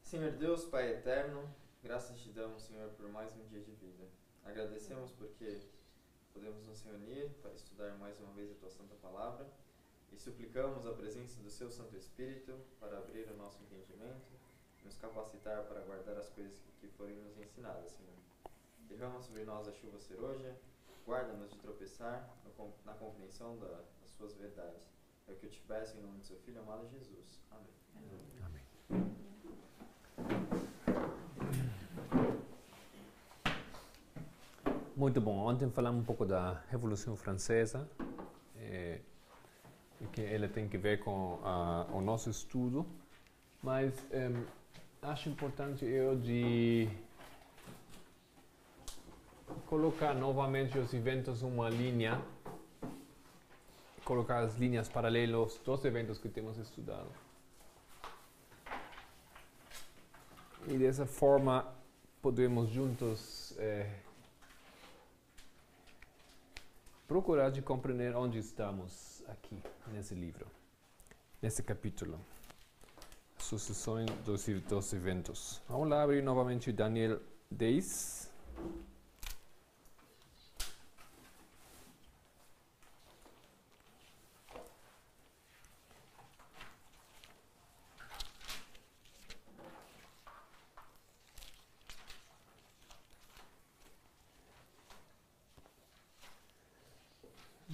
Senhor Deus, Pai eterno, graças te damos, Senhor, por mais um dia de vida. Agradecemos porque podemos nos reunir para estudar mais uma vez a Tua Santa Palavra e suplicamos a presença do Seu Santo Espírito para abrir o nosso entendimento e nos capacitar para guardar as coisas que forem nos ensinadas, Senhor. Derrama sobre nós a chuva ceroja, guarda-nos de tropeçar na compreensão das Suas verdades. É o que eu te peço em nome do Seu Filho amado Jesus. Amém. Amém. Muito bom. Ontem falamos um pouco da Revolução Francesa e que ela tem que ver com o nosso estudo, mas acho importante eu de colocar novamente os eventos em uma linha, colocar as linhas paralelas dos eventos que temos estudado. E dessa forma podemos juntos procurar de compreender onde estamos aqui nesse livro, nesse capítulo, sucessões dos eventos. Vamos lá abrir novamente Daniel 10.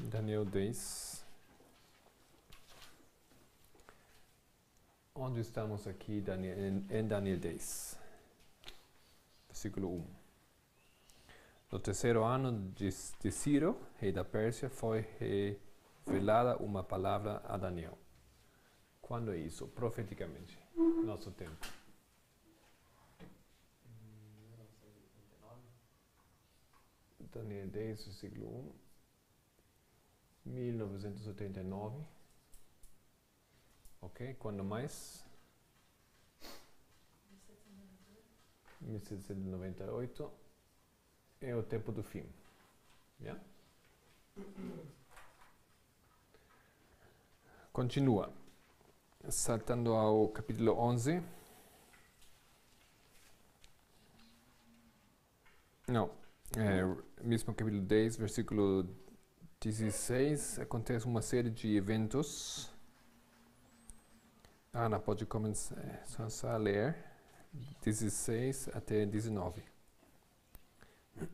Daniel 10. Onde estamos aqui em Daniel 10? Versículo 1. No terceiro ano de Ciro, rei da Pérsia, foi revelada uma palavra a Daniel. Quando é isso? Profeticamente. Nosso tempo. 1989. Daniel 10, versículo 1. 1989. Ok, quando mais? 1798. É o tempo do fim. Yeah? Continua. Saltando ao capítulo 11. Não, mesmo capítulo 10, versículo 16, acontece uma série de eventos. Ana pode começar a ler 16 até 19.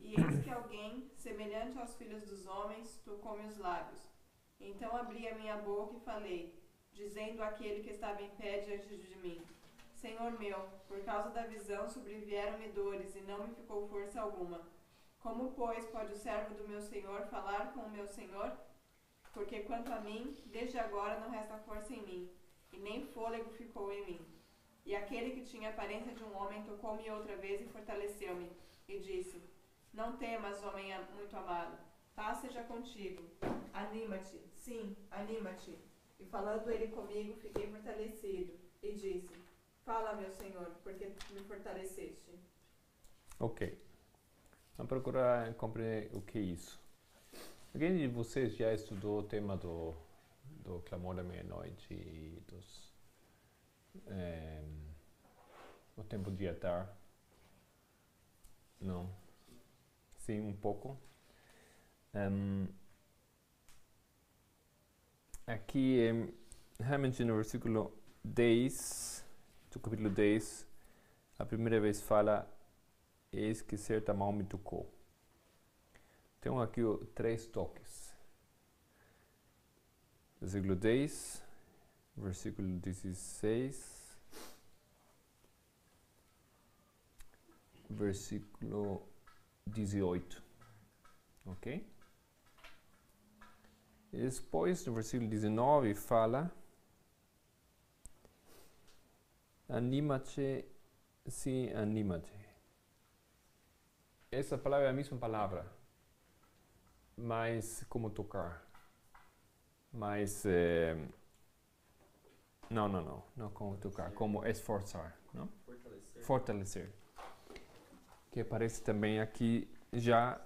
E eis que alguém, semelhante aos filhos dos homens, tocou meus lábios. Então abri a minha boca e falei, dizendo àquele que estava em pé diante de mim, Senhor meu, por causa da visão sobrevieram-me dores e não me ficou força alguma. Como, pois, pode o servo do meu Senhor falar com o meu Senhor? Porque quanto a mim, desde agora não resta força em mim, e nem fôlego ficou em mim. E aquele que tinha a aparência de um homem tocou-me outra vez e fortaleceu-me, e disse, não temas, homem muito amado, paz seja contigo. Anima-te, sim, anima-te. E falando ele comigo, fiquei fortalecido, e disse, fala, meu Senhor, porque me fortaleceste. Ok. Vamos procurar compreender o que é isso. Alguém de vocês já estudou o tema do clamor da meia-noite e o tempo de atar? Não? Sim, um pouco. Aqui, realmente no versículo 10, do capítulo 10, a primeira vez fala eis que certa mão me tocou. Tem aqui 3 toques. Versículo 10, versículo 16, versículo 18. Ok? E depois, no versículo 19, fala anima-te, sim, anima-te. Essa palavra é a mesma palavra, mas como tocar. Mas não como tocar, como esforçar, não? Fortalecer. Que aparece também aqui já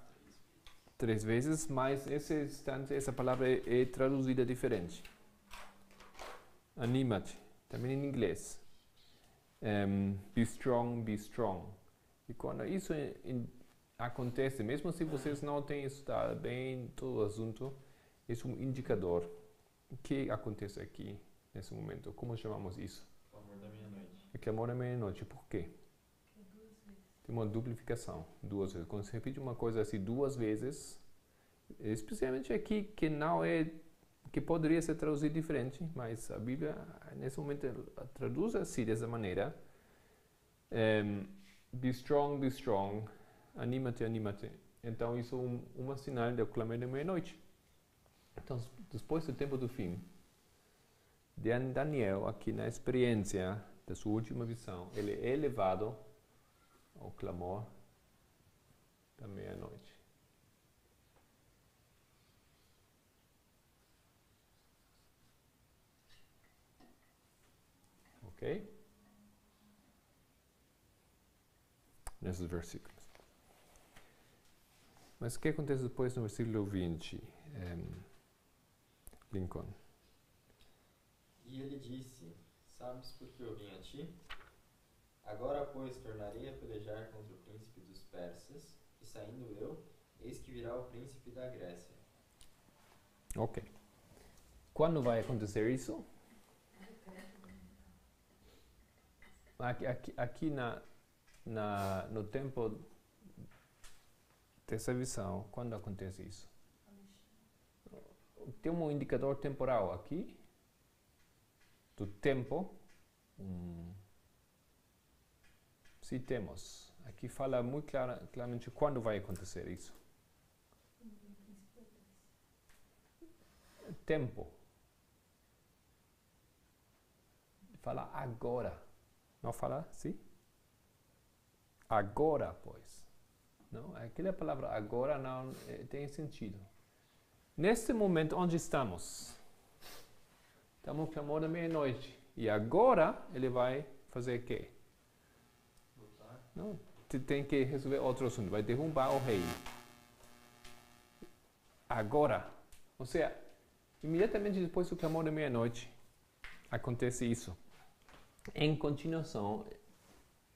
3 vezes, mas esse instante, essa palavra é traduzida diferente. Anima-te, também em inglês. Be strong, be strong. E quando isso acontece, mesmo se vocês não têm estudado bem todo o assunto, é um indicador. O que acontece aqui, nesse momento? Como chamamos isso? Clamor da meia-noite. É clamor da meia-noite. Por quê? Tem uma duplicação, 2 vezes. Quando se repete uma coisa assim 2 vezes, especialmente aqui, que não é, que poderia ser traduzido diferente, mas a Bíblia, nesse momento, traduz assim, dessa maneira. Be strong, anima-te, anima-te. Então, isso é um sinal do clamor da meia-noite. Então, depois do tempo do fim, Daniel, aqui na experiência da sua última visão, ele é levado ao clamor da meia-noite. Ok? Nesses versículos. Mas o que acontece depois no versículo 20? Lincoln. E ele disse, sabes por que eu vim a ti? Agora, pois, tornarei a pelejar contra o príncipe dos persas, e saindo eu, eis que virá o príncipe da Grécia. Ok. Quando vai acontecer isso? Aqui no tempo dessa visão, quando acontece isso? Tem um indicador temporal aqui, do tempo. Se temos. Aqui fala muito claramente quando vai acontecer isso. Tempo. Fala agora. Não fala assim? Agora, pois. Não? Aquela palavra agora não tem sentido. Neste momento onde estamos, estamos no clamor da meia-noite. E agora ele vai fazer o quê? Não, tem que resolver outro assunto. Vai derrubar o rei. Agora. Ou seja, imediatamente depois do clamor da meia-noite, acontece isso. Em continuação,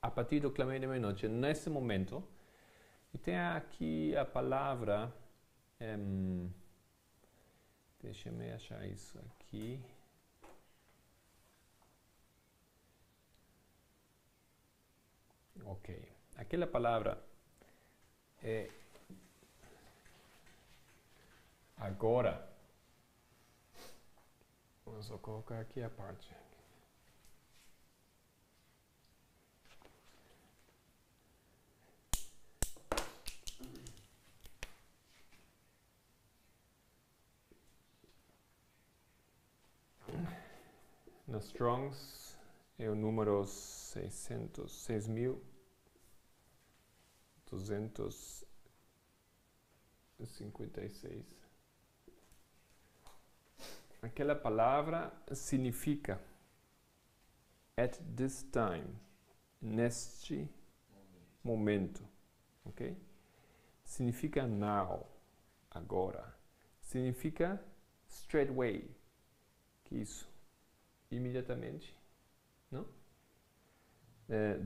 a partir do clamor da meia-noite, nesse momento, e tem aqui a palavra, deixa-me achar isso aqui. Ok. Aquela palavra é agora. Vamos só colocar aqui a parte. No Strongs é o número 6.256. Aquela palavra significa at this time, neste momento, ok? Significa now, agora. Significa straightway, que isso, imediatamente, não?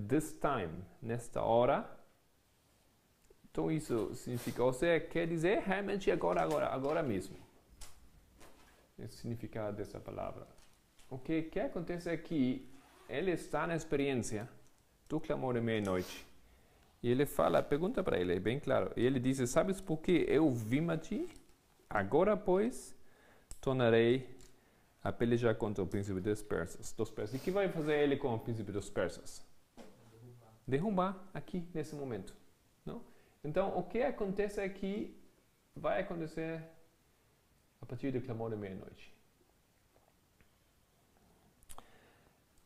This time, nesta hora. Então isso significa, ou seja, quer dizer realmente agora mesmo. Esse significado dessa palavra. O que acontece aqui, ele está na experiência do clamor da meia-noite. E ele fala, pergunta para ele, é bem claro. E ele diz, sabes por que eu vim a ti? Agora, pois, tornarei a pelejar contra o príncipe dos persas. E o que vai fazer ele com o príncipe dos persas? Derrubar aqui, nesse momento. Não? Então, o que acontece aqui vai acontecer a partir do clamor da meia-noite.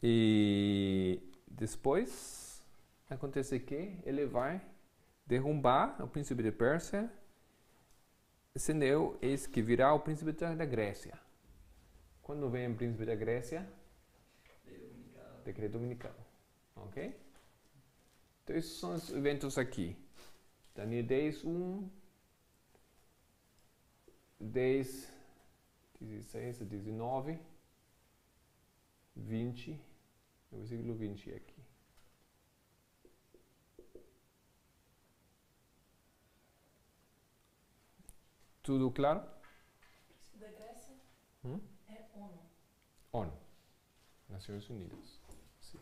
E depois acontece que ele vai derrubar o príncipe de Pérsia, sendo eis que virá o príncipe da Grécia. Quando vem o príncipe da Grécia? Decreto dominical. Ok? Então, esses são os eventos aqui. Daniel 10, 1, 10, 16 a 19, 20, no versículo 20 aqui. Tudo claro? Príncipe da Grécia é ONU. ONU, Nações Unidas. Sim.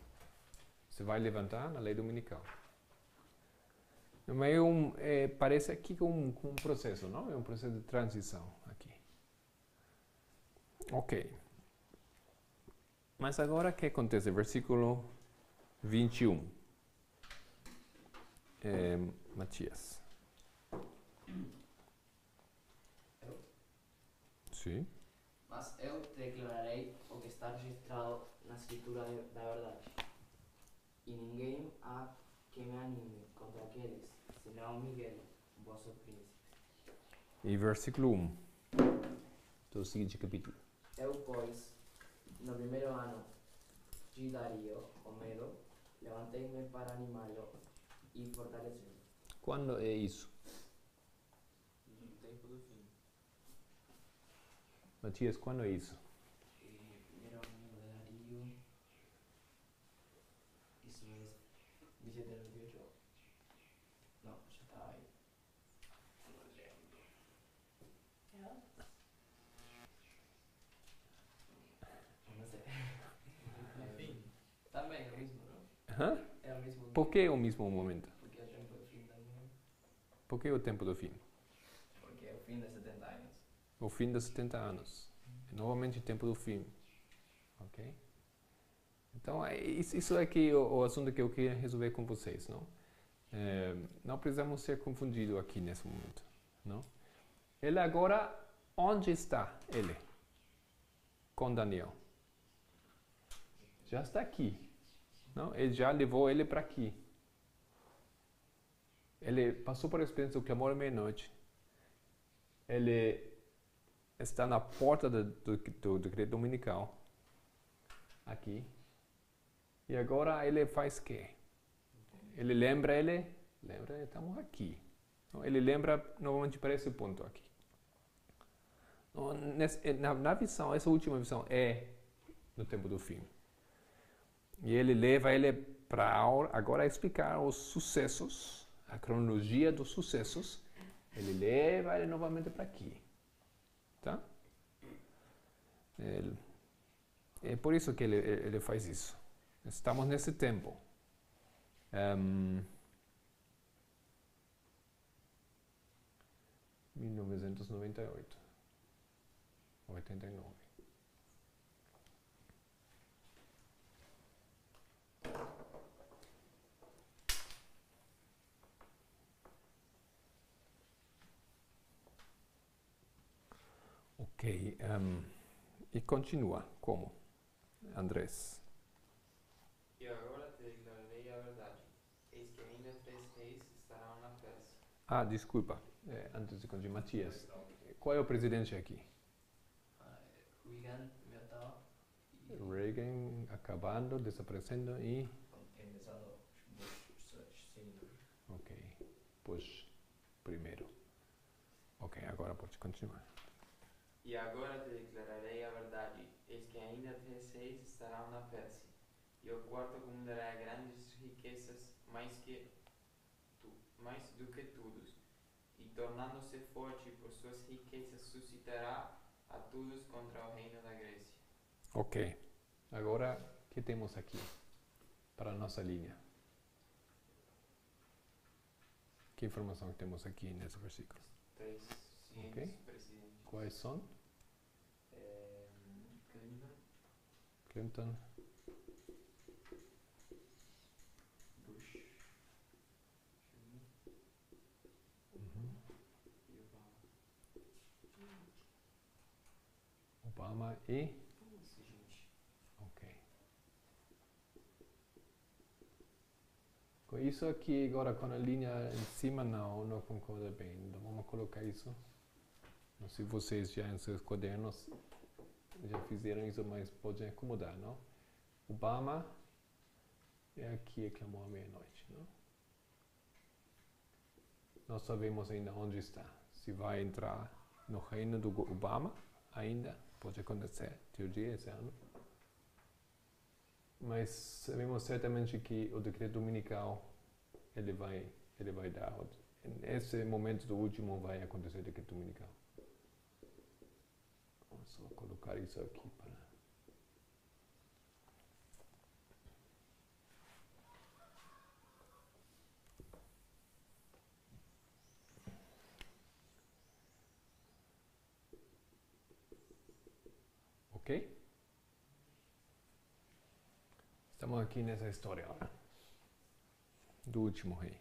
Você vai levantar na lei dominical. Parece aqui com um processo, não? É um processo de transição aqui. Ok. Mas agora o que acontece? Versículo 21. Matias. Sim. Mas eu declararei o que está registrado na escritura da verdade. E ninguém há que me anime contra aqueles, senão Miguel, vosso príncipe. E versículo 1 do seguinte capítulo. Eu, pois, no primeiro ano de Dario, o Medo, levantei-me para animá-lo e fortalecê-lo. Quando é isso? No tempo do fim. Matias, quando é isso? Primeiro ano de Dario, isso é 1798. Não, já está aí. Não lembro. Não sei. Enfim. Também é o mesmo, não? Hã? É o mesmo. Por que o mesmo momento? Porque é o tempo do fim também. Por que o tempo do fim? Porque é o fim de 70 anos. O fim dos 70 anos. É novamente o tempo do fim. Ok? Então, isso é que o assunto que eu queria resolver com vocês, não? Não precisamos ser confundidos aqui nesse momento, não? Ele agora, onde está ele? Com Daniel. Já está aqui, não? Ele já levou ele para aqui. Ele passou por a experiência do clamor à meia-noite. Ele está na porta do decreto dominical. Aqui. E agora ele faz o quê? Ele lembra, estamos aqui. Ele lembra novamente para esse ponto aqui. Na visão, essa última visão é no tempo do fim. E ele leva ele para agora explicar os sucessos, a cronologia dos sucessos. Ele leva ele novamente para aqui. Tá? É por isso que ele faz isso. Estamos nesse tempo. 1998. 89. Ok. E continua. Como? Andrés. E agora te declararei a verdade. Eis que ainda 3 reis estarão na Pérsia. Ah, desculpa. Antes de continuar, Matias. Qual é o presidente aqui? Reagan, Murtaugh e Reagan acabando, desaparecendo e... começando Bush Senior. Ok. Bush primeiro. Ok, agora pode continuar. E agora te declararei a verdade. Eis que ainda 3 reis estarão na Pérsia. E o quarto acumulará grandes riquezas, mais do que todos. E tornando-se forte por suas riquezas, suscitará a todos contra o reino da Grécia. Ok. Agora, o que temos aqui para a nossa linha? Que informação que temos aqui nesse versículo? 3 Ok. presidentes. Quais são? Clinton, Clinton, Bush, e Obama. Obama e... Seguinte. Ok. Com isso aqui, agora com a linha em cima, não concorda bem. Então vamos colocar isso. Não sei se vocês já em seus cadernos já fizeram isso, mas pode acomodar, não? Obama é aqui, clamou à meia-noite, não? Não sabemos ainda onde está. Se vai entrar no reino do Obama, ainda pode acontecer, teoria esse ano. mas sabemos certamente que o decreto dominical ele vai dar. Nesse momento do último vai acontecer o decreto dominical. Vamos só colocar isso aqui para... Ok? Estamos aqui nessa história agora. Do último rei.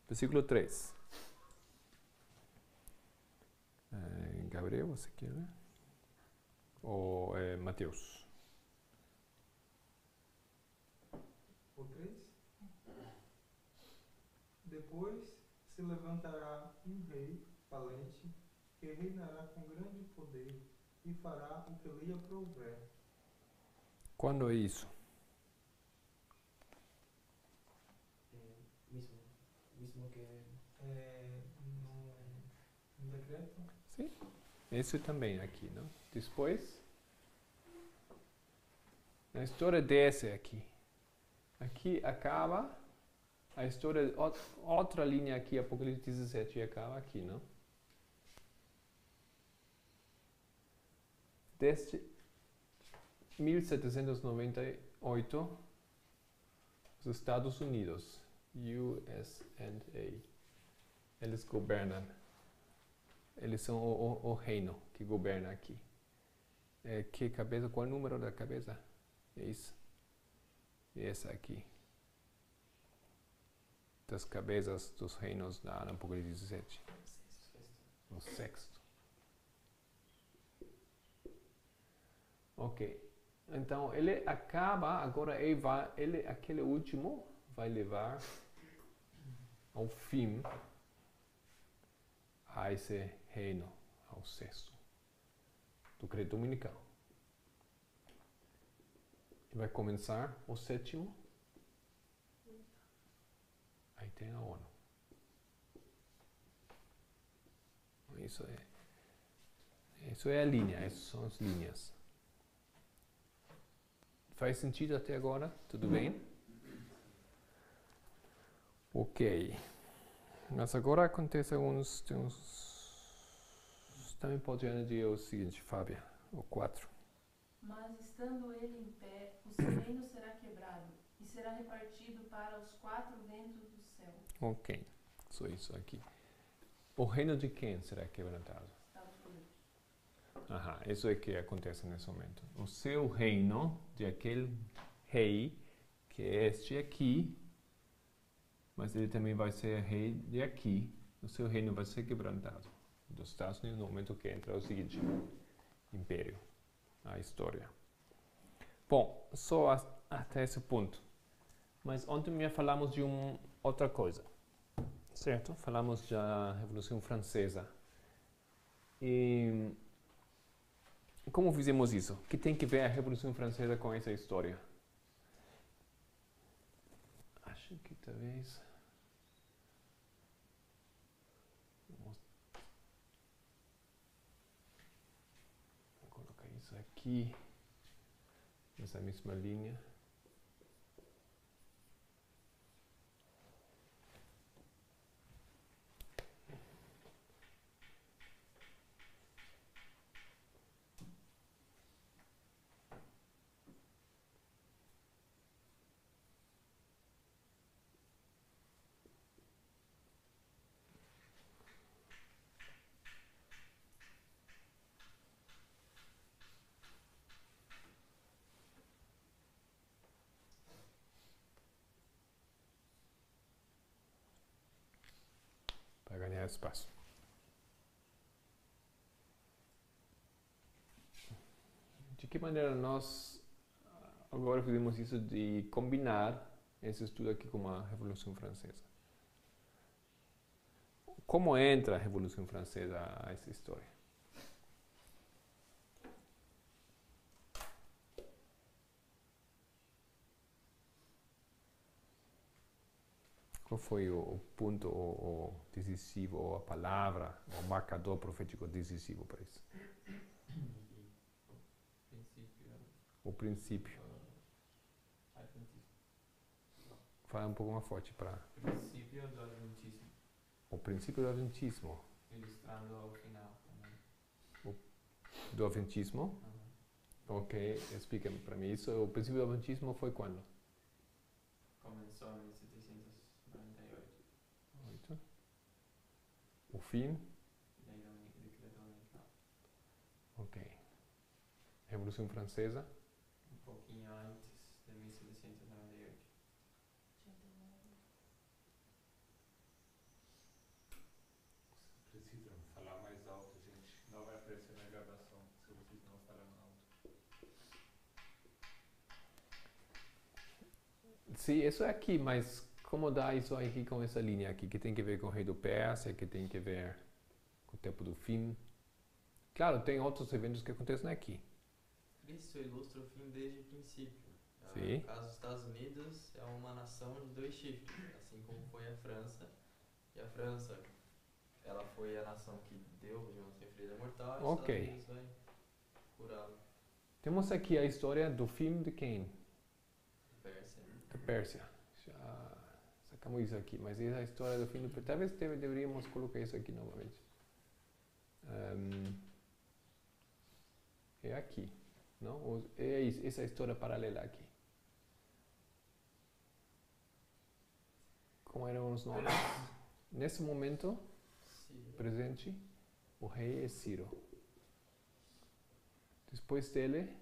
Versículo 3. Gabriel, você quer ler? Ou Mateus? O 3. Depois se levantará um rei valente que reinará com grande poder e fará o que lhe aprouver. Quando é isso? Mismo que... No decreto. Sim. Isso também aqui, não? Depois, a história desce aqui. Aqui acaba a história, outra linha aqui, Apocalipse 17, acaba aqui, não? Desde 1798, os Estados Unidos, USA, eles governam. Eles são o reino que governa aqui. Que cabeça? Qual é o número da cabeça? É isso. E essa aqui. Das cabeças dos reinos da Apocalipse 17. O sexto. Ok. Então ele acaba, agora aquele último vai levar ao fim a esse reino, ao sexto, do credo dominical. E vai começar o sétimo. Aí tem a ONU. Isso é a linha, essas são as linhas. Faz sentido até agora? Tudo bem? Ok. Mas agora acontece alguns... Também pode dizer o seguinte, Fábia, o 4. Mas estando ele em pé, o seu reino será quebrado e será repartido para os 4 ventos do céu. Ok. Só isso aqui. O reino de quem será quebrantado? Estados Unidos. Isso é que acontece nesse momento. O seu reino, de aquele rei, que é este aqui, mas ele também vai ser rei de aqui, o seu reino vai ser quebrantado. Dos Estados Unidos, no momento que entra o seguinte império, a história. Bom, só até esse ponto. Mas ontem já falamos de outra coisa, certo? Falamos da Revolução Francesa. E como fizemos isso? O que tem que ver a Revolução Francesa com essa história? Acho que talvez... Vou colocar isso aqui, nessa mesma linha. Para ganhar espaço. De que maneira nós agora fizemos isso de combinar esse estudo aqui com a Revolução Francesa? Como entra a Revolução Francesa a essa história? Qual foi o ponto o decisivo, ou a palavra, o marcador profético decisivo para isso? Princípio. O princípio. Adventismo. Fala um pouco mais forte para Princípio do Adventismo. o princípio do Adventismo. Ilustrando ao final também. Do Adventismo? Uhum. Ok, explica para mim isso. O princípio do Adventismo foi quando? Começou em 1798. 8. O fim? Lei do Decreto Unificado. Ok. Revolução Francesa? Um pouquinho antes de 1798. Precisam falar mais alto, gente. Não vai aparecer na gravação se vocês não falarem alto. Sim, isso é aqui, mas como dá isso aqui com essa linha aqui, que tem que ver com o rei do Pérsia, que tem que ver com o tempo do fim? Claro, tem outros eventos que acontecem aqui. Cristo ilustra o fim desde o princípio. Sim. No caso dos Estados Unidos, é uma nação de 2 chifres, assim como foi a França. E a França, ela foi a nação que deu, digamos assim, a ferida mortal, e os Ok. Estados Unidos vai curá-lo. Temos aqui a história do fim de quem? Pérsia. Da Pérsia. Já sacamos isso aqui, mas essa é a história do fim do Pérsia. Talvez deveríamos colocar isso aqui novamente. É aqui, não? É essa história paralela aqui. Como eram os nomes? Nesse momento Síria. presente, o rei é Ciro. Depois dele,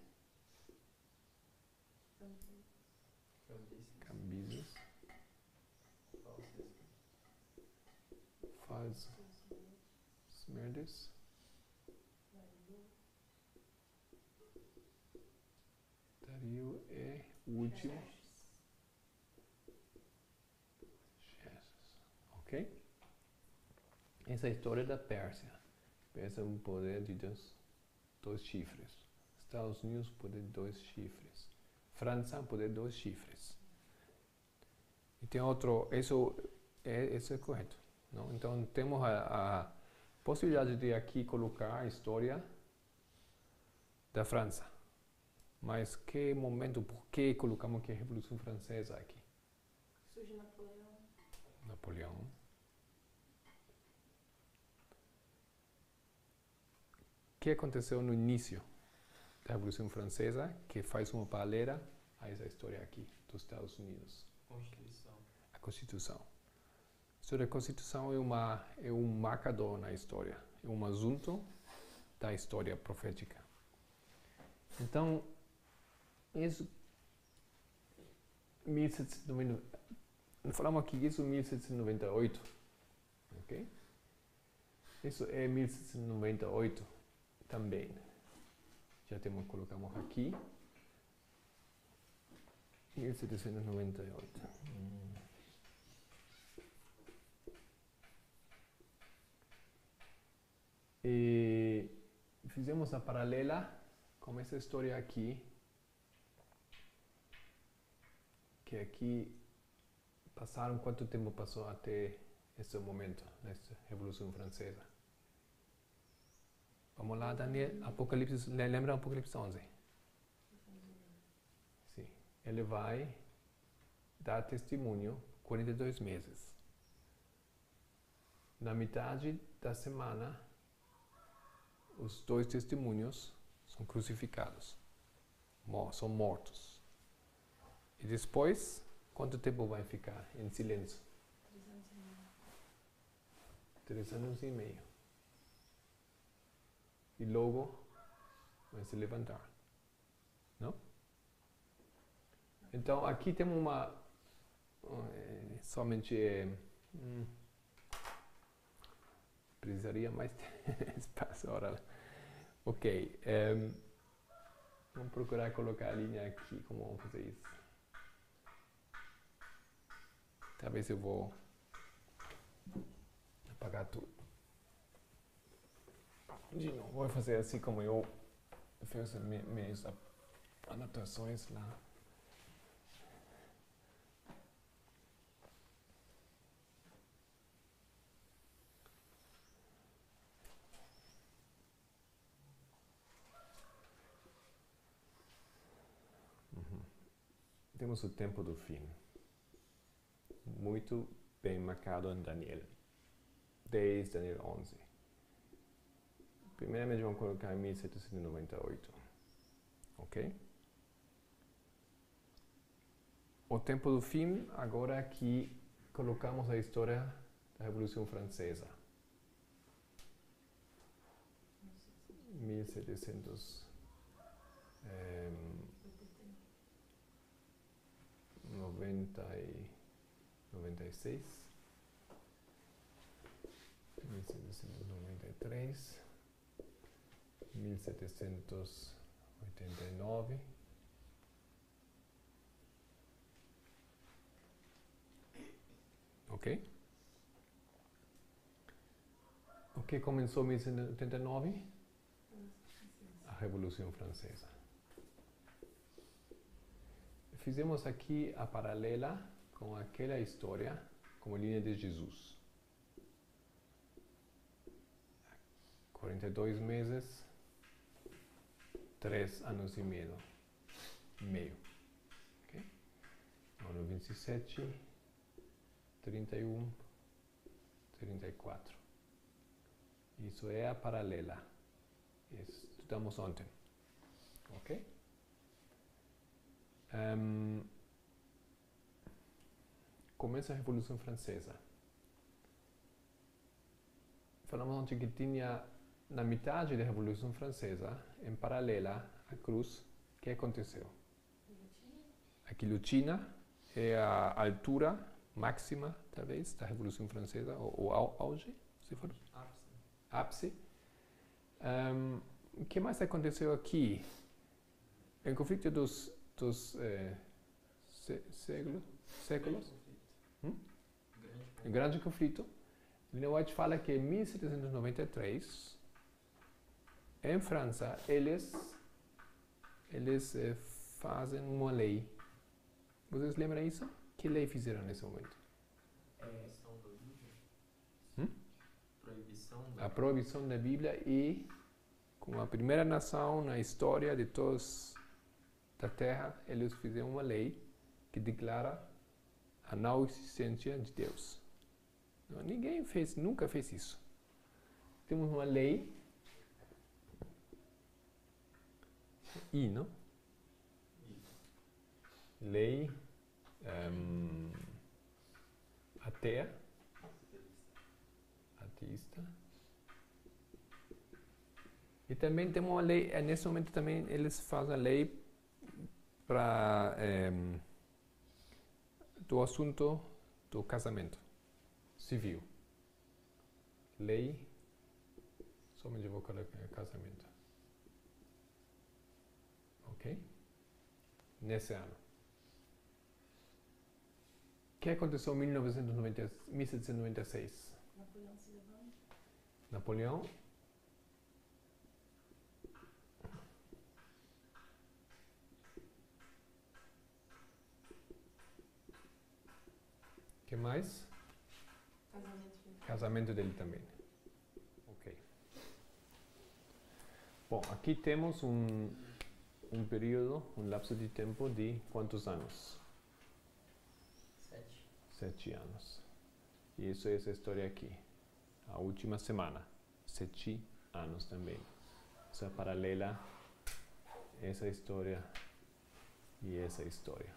Cambises. Cambises, Falsas. Faz, Smerdes, Dario é o último. Ok? Essa é a história da Pérsia. Pérsia é um poder de 2 chifres. Estados Unidos, poder de 2 chifres. França, poder de 2 chifres. E tem outro, isso é correto. Não? Então, temos a possibilidade de aqui colocar a história da França. Mas que momento, por que colocamos que a Revolução Francesa aqui? Surge Napoleão. Napoleão. O que aconteceu no início da Revolução Francesa que faz uma paralela a essa história aqui dos Estados Unidos? Constituição. A Constituição. A história da Constituição é um marcador na história, é um assunto da história profética. Então, isso 1790, falamos aqui isso 1798, ok? Isso é 1798 também. Já temos, colocamos aqui 1798. E fizemos a paralela com essa história aqui, que aqui passaram, quanto tempo passou até esse momento, nessa Revolução Francesa? Vamos lá, Daniel, Apocalipse, lembra Apocalipse 11? Sim, ele vai dar testemunho 42 meses. Na metade da semana, os 2 testemunhos são crucificados, são mortos. E depois, quanto tempo vai ficar em silêncio? 3 anos e meio. E logo vai se levantar. Não? Então aqui temos uma somente precisaria mais espaço agora. Ok, vamos procurar colocar a linha aqui, como vamos fazer isso? Talvez eu vou apagar tudo. De novo, vou fazer assim como eu fiz minhas anotações lá. temos o tempo do fim. Muito bem marcado em Daniel 10, Daniel 11. Primeiramente vamos colocar em 1798. Ok? O tempo do fim, agora aqui colocamos a história da Revolução Francesa. 1796. 1793, 1789, ok? O que começou em 1789? A Revolução Francesa. Fizemos aqui a paralela com aquela história como linha de Jesus. 42 meses, 3 anos e meio. Okay? Ano 27, 31, 34. Isso é a paralela. Estudamos ontem. Ok? Começa a Revolução Francesa. Falamos ontem que tinha na metade da Revolução Francesa, em paralela à cruz, o que aconteceu? A guilhotina é a altura máxima, talvez, da Revolução Francesa, ou auge, se for? Ápice. O que mais aconteceu aqui? Em conflito dos séculos? Grande conflito. Ellen White fala que em 1793, em França, eles fazem uma lei. Vocês lembram isso? Que lei fizeram nesse momento? A proibição da Bíblia e, como a primeira nação na história de todos da Terra, eles fizeram uma lei que declara a não existência de Deus. Não, nunca fez isso. Temos uma lei, não? Lei ateísta. E também temos uma lei, nesse momento também eles fazem a lei para do assunto do casamento civil. Lei, somente vou colocar casamento. Ok? Nesse ano. O que aconteceu em 1796? Napoleão se levanta. Napoleão que mais? Casamento dele também. Ok. Bom, aqui temos um período, um lapso de tempo de quantos anos? 7 anos. E isso é essa história aqui. A última semana. 7 anos também. Essa paralela, essa história e essa história.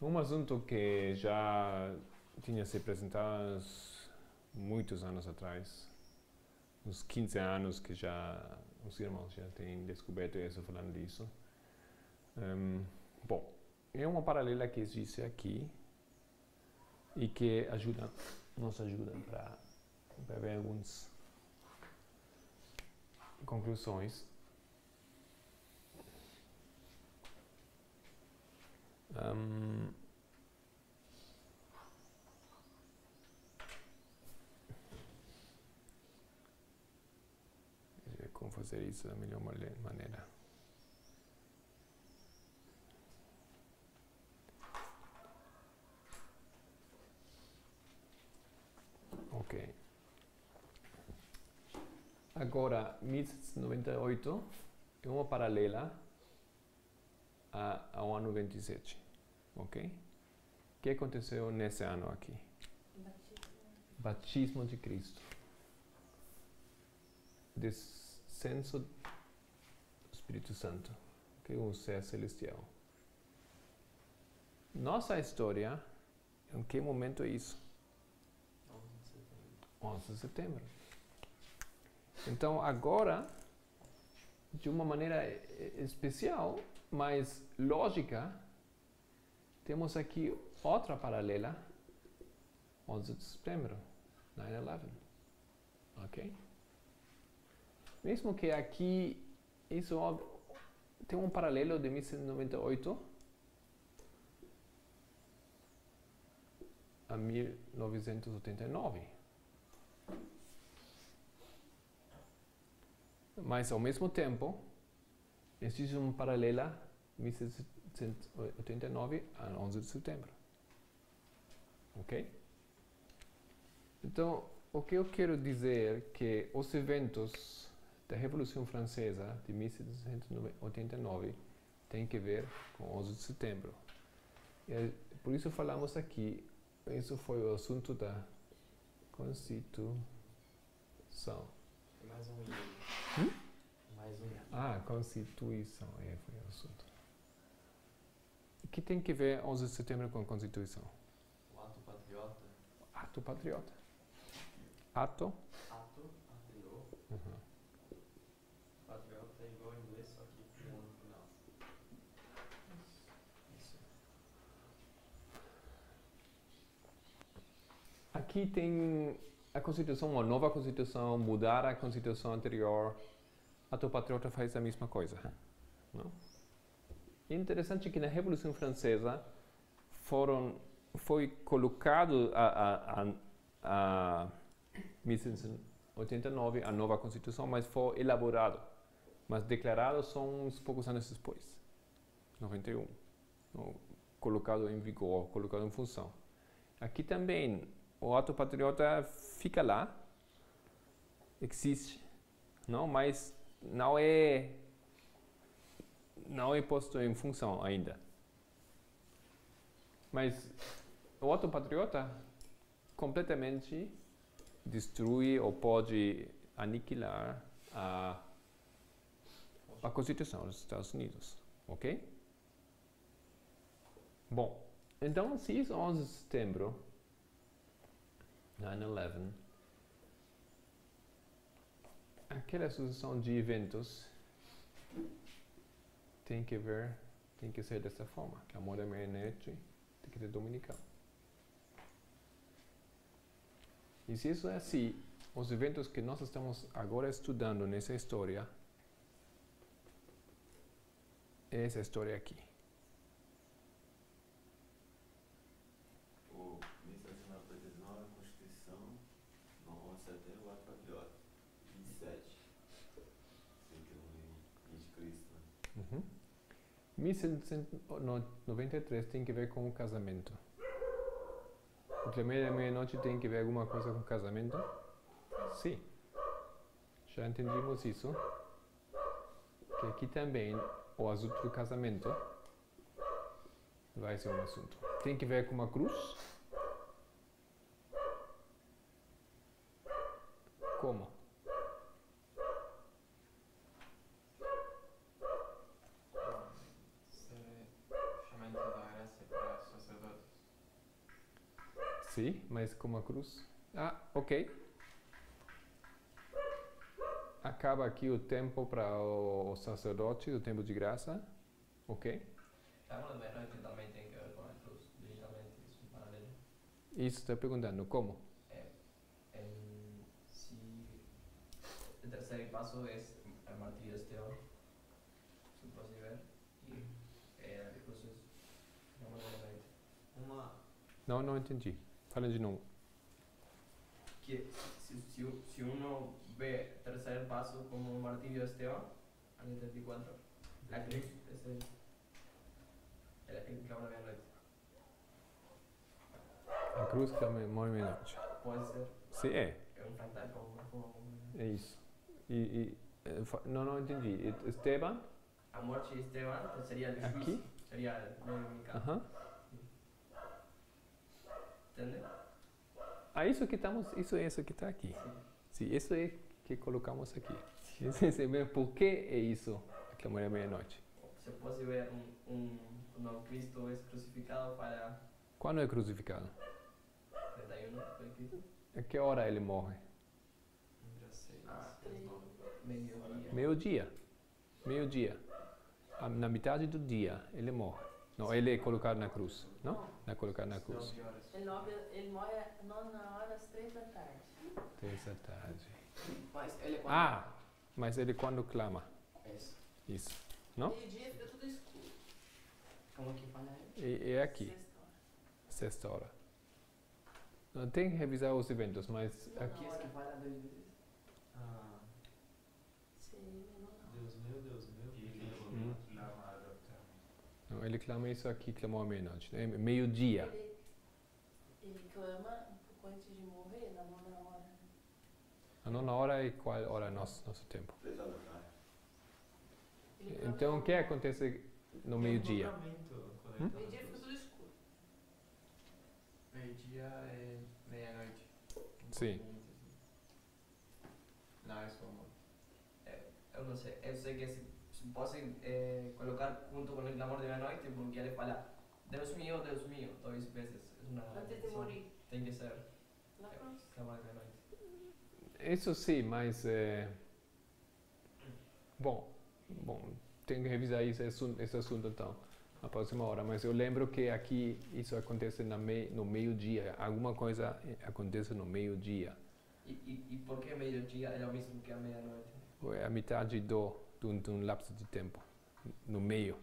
Um assunto que já tinha se apresentado muitos anos atrás, uns 15 anos que já os irmãos já têm descoberto isso, falando disso. Bom, é uma paralela que existe aqui e que nos ajuda para ver algumas conclusões. Como fazer isso da melhor maneira. Ok. Agora, 1798 é uma paralela ao ano 27. ok? O que aconteceu nesse ano aqui? Batismo de Cristo. Descenso do Espírito Santo, que é um ser celestial. Nossa história, em que momento é isso? 11 de setembro. Então, agora, de uma maneira especial, mas lógica, temos aqui outra paralela, 11 de setembro, 9/11. Ok? Mesmo que aqui, isso tem um paralelo de 1998 a 1989. Mas, ao mesmo tempo, existe um paralelo 1989 a 11 de setembro. Ok? Então, o que eu quero dizer é que os eventos da Revolução Francesa de 1789 têm que ver com 11 de setembro. E, por isso falamos aqui, isso foi o assunto da Constituição. Mais um I. Mais um I. Ah, Constituição, foi o assunto. O que tem que ver 11 de setembro com a Constituição? O ato patriota. Ato patriota. Ato? Ato patriota. Uhum. Patriota é igual em inglês, só que com no final. Isso. Aqui tem a Constituição, uma nova Constituição, mudar a Constituição anterior. Ato patriota faz a mesma coisa. Não? É interessante que na Revolução Francesa foi colocado a 1789 a nova Constituição, mas foi elaborado. Mas declarado só uns poucos anos depois, 91. Colocado em vigor, colocado em função. Aqui também, o ato patriota fica lá, existe, não? Mas não é posto em função ainda. Mas o ato patriota completamente destrui ou pode aniquilar a Constituição dos Estados Unidos, ok? Bom, então se isso é 11 de setembro, 9/11, aquela sucessão de eventos tem que ser dessa forma, que a moda marionete tem que ser dominical. E se isso é assim, os eventos que nós estamos agora estudando nessa história, é essa história aqui. O 1789, a Constituição, no 11 de setembro, o ato patriota. 27. Sei que eu não li de Cristo, né? Uhum. 1793 tem que ver com o casamento. O Clemente da Meia-Noite tem que ver alguma coisa com casamento? Sim. Já entendimos isso. Que aqui também o assunto do casamento vai ser um assunto. Tem que ver com uma cruz? Como? Chamamento da graça para sacerdotes. Sim, mas com uma cruz? Ah, ok. Acaba aqui o tempo para o sacerdote, o tempo de graça. Ok. Cámara de Meia-Noite também tem que ver com a cruz, diretamente, isso é um paralelo. Isso está perguntando, como? Si el tercer paso es el martirio de Esteban, se puede ver, y la cruz es Cámara de Meia-Noite. Não entendi. Fala de novo. Que si uno ve el tercer paso como un martirio de Esteban, al 34, la cruz es el Cámara de Meia-Noite. A cruz que é a meia-noite. Puede ser. Sim, é. É um fractal como É isso. Não entendi. Esteban? a morte de Esteban sería el Aquí. juicio, sería el medio dominical. Aham. Y Ah, isso que está aqui. Sim, isso é que colocamos aqui. Por que é isso? Clamor da meia-noite. Se fosse ver quando Cristo é crucificado para Quando é crucificado? 31, foi Cristo? A que hora ele morre? Meio-dia. Meio-dia. Na metade do dia ele morre. Não, ele é colocado na cruz. Não? Não é colocado na cruz. 9 horas. Ele morre às 9 horas, 3 da tarde. 3 da tarde. Mas ele quando... Ah, mas ele quando clama. Isso. Isso. Não? Meio-dia fica tudo escuro. Como que fala ele? É aqui. 6 horas. Não, tem que revisar os eventos, mas Aqui é que fala 2 vezes. Ah, Sim, não. Deus meu. não, ele clama isso aqui, clamou à meia-noite. É meio-dia. Ele clama um pouco antes de morrer, na 9 hora. A 9 hora é qual hora é nosso tempo? 3 horas da tarde. Ele clama Então, o na que 9 acontece no meio-dia? Meio-dia fica tudo escuro. Meio-dia é meia-noite. Sim. Não, isso é Eu não sei. Eu sei que se posso colocar junto com o clamor de meia-noite, porque ele fala Deus mío, 2 vezes. Antes de morir. Tem que ser Na cruz. clamor de meia-noite. Isso sim, mas bom, tenho que revisar esse assunto então, na próxima hora. Mas eu lembro que aqui isso acontece no meio-dia. Alguma coisa acontece no meio-dia. E por que meio-dia é o mesmo que a meia-noite? É a metade de um lapso de tempo, no meio.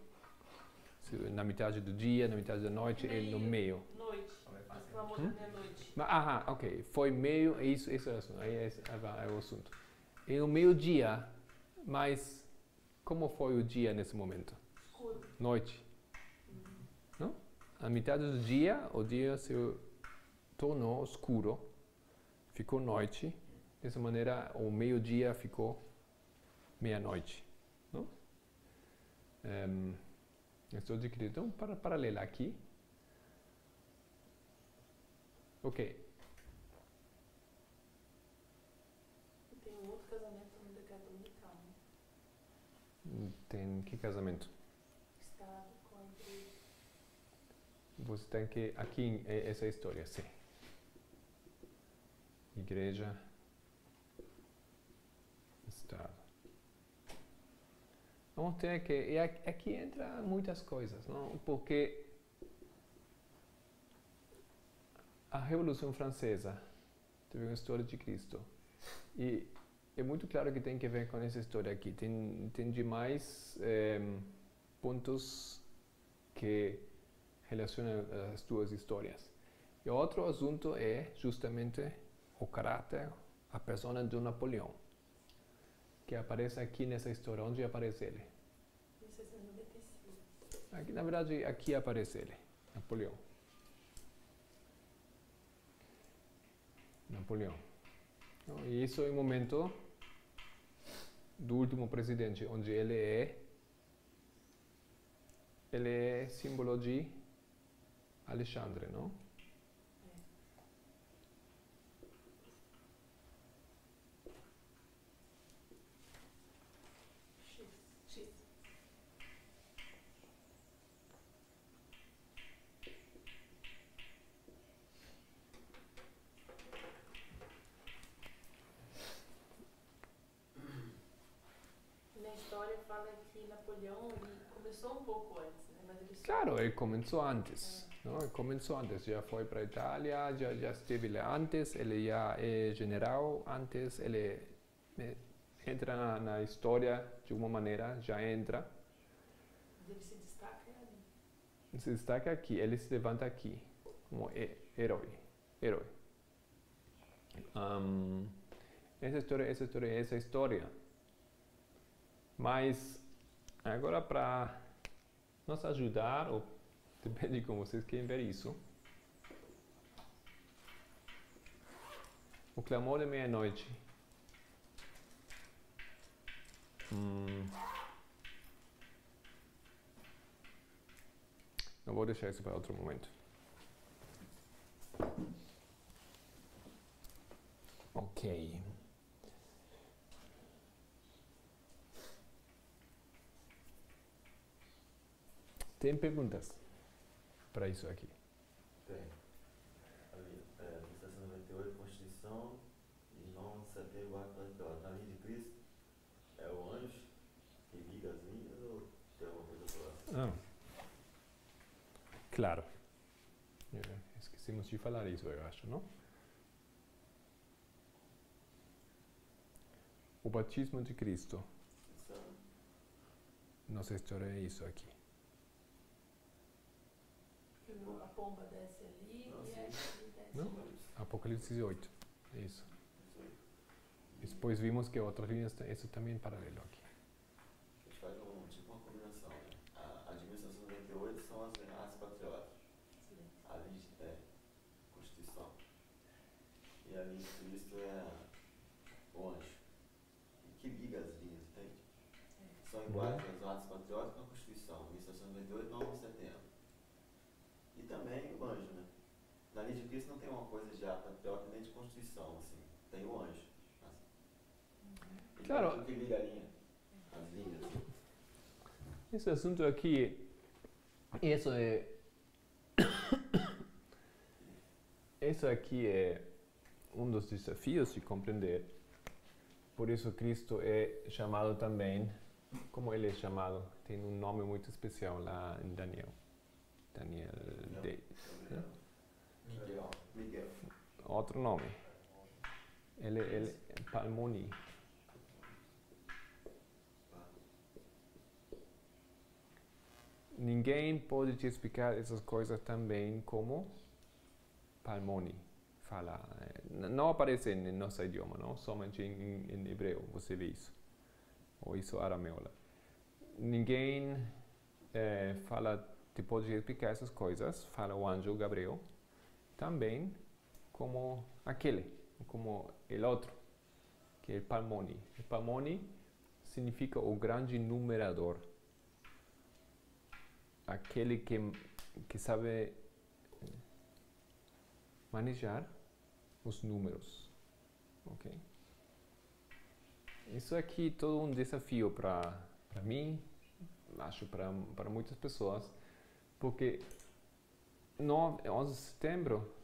Na metade do dia, na metade da noite, é no meio. Noite. Esse clamor da meia-noite. Ok. Foi meio, esse é o assunto. Aí é o assunto. E no meio-dia, mas como foi o dia nesse momento? Escuro. Noite. Não? A metade do dia, o dia se tornou escuro, ficou noite. Dessa maneira, o meio-dia ficou meia-noite. Não? Estou de Cristo. Então, para ler aqui. Ok. Tem um outro casamento no decreto dominical, né? Tem que casamento? Estado com a igreja. Você tem que... Aqui é essa história, sim. Igreja. Estado. Vamos ter que... E aqui entra muitas coisas, não? Porque a Revolução Francesa teve uma história de Cristo. E é muito claro que tem que ver com essa história aqui. Tem demais pontos que relacionam as duas histórias. E outro assunto é justamente o caráter, a persona de Napoleão, que aparece aqui nessa história. Onde aparece ele? 1695. Aqui, na verdade, aqui aparece ele, Napoleão. E isso é o momento do último presidente, onde ele é símbolo de Alexandre, não? X. Na história fala que Napoleão ele começou um pouco antes, né? Mas ele só... Claro, ele começou antes. Não? Ele começou antes, já foi para a Itália, já esteve lá antes, ele já é general antes, ele entra na história de uma maneira, já entra. Mas ele se destaca ali. Se destaca aqui, ele se levanta aqui, como herói. Essa história. Mas, agora para nos ajudar, ou depende de como vocês querem ver isso, o clamor da meia-noite. Não vou deixar isso para outro momento. Ok. Tem perguntas para isso aqui? Tem. Ali, lista 98, Constituição, e não setembro, barra patriota. Na linha de Cristo, é o anjo que liga as linhas ou tem alguma coisa próxima? Claro. Esquecemos de falar isso, eu acho, não? O batismo de Cristo. Nossa história é isso aqui. A pomba desce ali Não, e sim. aqui desce. Não? Apocalipse 18. É isso. Depois vimos que outras linhas têm isso também em paralelo aqui. A gente faz tipo uma combinação, né? A de 1998 são as patriotas. A linha de Constituição. E a linha de Cristo é o anjo. E que liga as linhas, entende? São iguais as atos patrióticas com a Constituição. 1998 não 9 de setembro. E também o anjo, né? Na linha de Cristo não tem uma coisa de ato patriótico nem de Constituição, assim. Tem o anjo. Então, Claro. o que liga a linha? As linhas. Esse assunto aqui, isso aqui é um dos desafios de compreender. Por isso Cristo é chamado também, como ele é chamado, tem um nome muito especial lá em Daniel. Daniel Day. Miguel. Outro nome. Ele é Palmoni. Ninguém pode te explicar essas coisas também como Palmoni fala. Não aparece em nosso idioma, não? Somente em hebreu você vê isso. Ou isso arameu lá. Ninguém te pode explicar essas coisas, fala o anjo Gabriel, também como aquele, como o outro, que é o Palmoni. O Palmoni significa o grande numerador. Aquele que sabe manejar os números, ok? Isso aqui é todo um desafio para mim, acho para muitas pessoas, porque 11 de setembro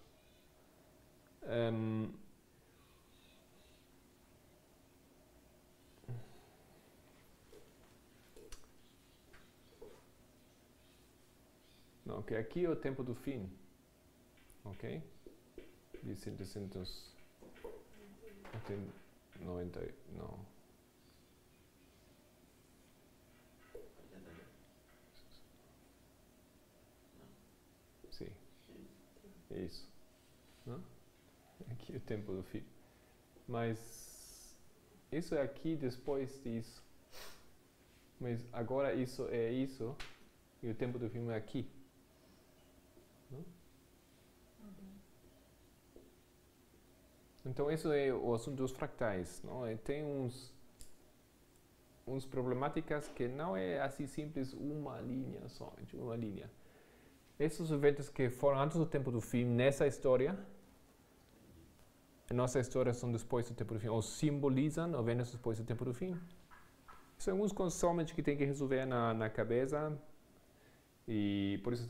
não, que aqui é o tempo do fim, ok? De 790, não. Sim, é isso. Não? Aqui é o tempo do fim. Mas isso é aqui depois disso. Mas agora isso é isso e o tempo do fim é aqui. Então, isso é o assunto dos fractais. Não? Tem uns problemáticas que não é assim simples uma linha só, uma linha. Esses eventos que foram antes do tempo do fim, nessa história, nossa história são depois do tempo do fim, ou simbolizam eventos depois do tempo do fim. São alguns coisas que tem que resolver na cabeça e por isso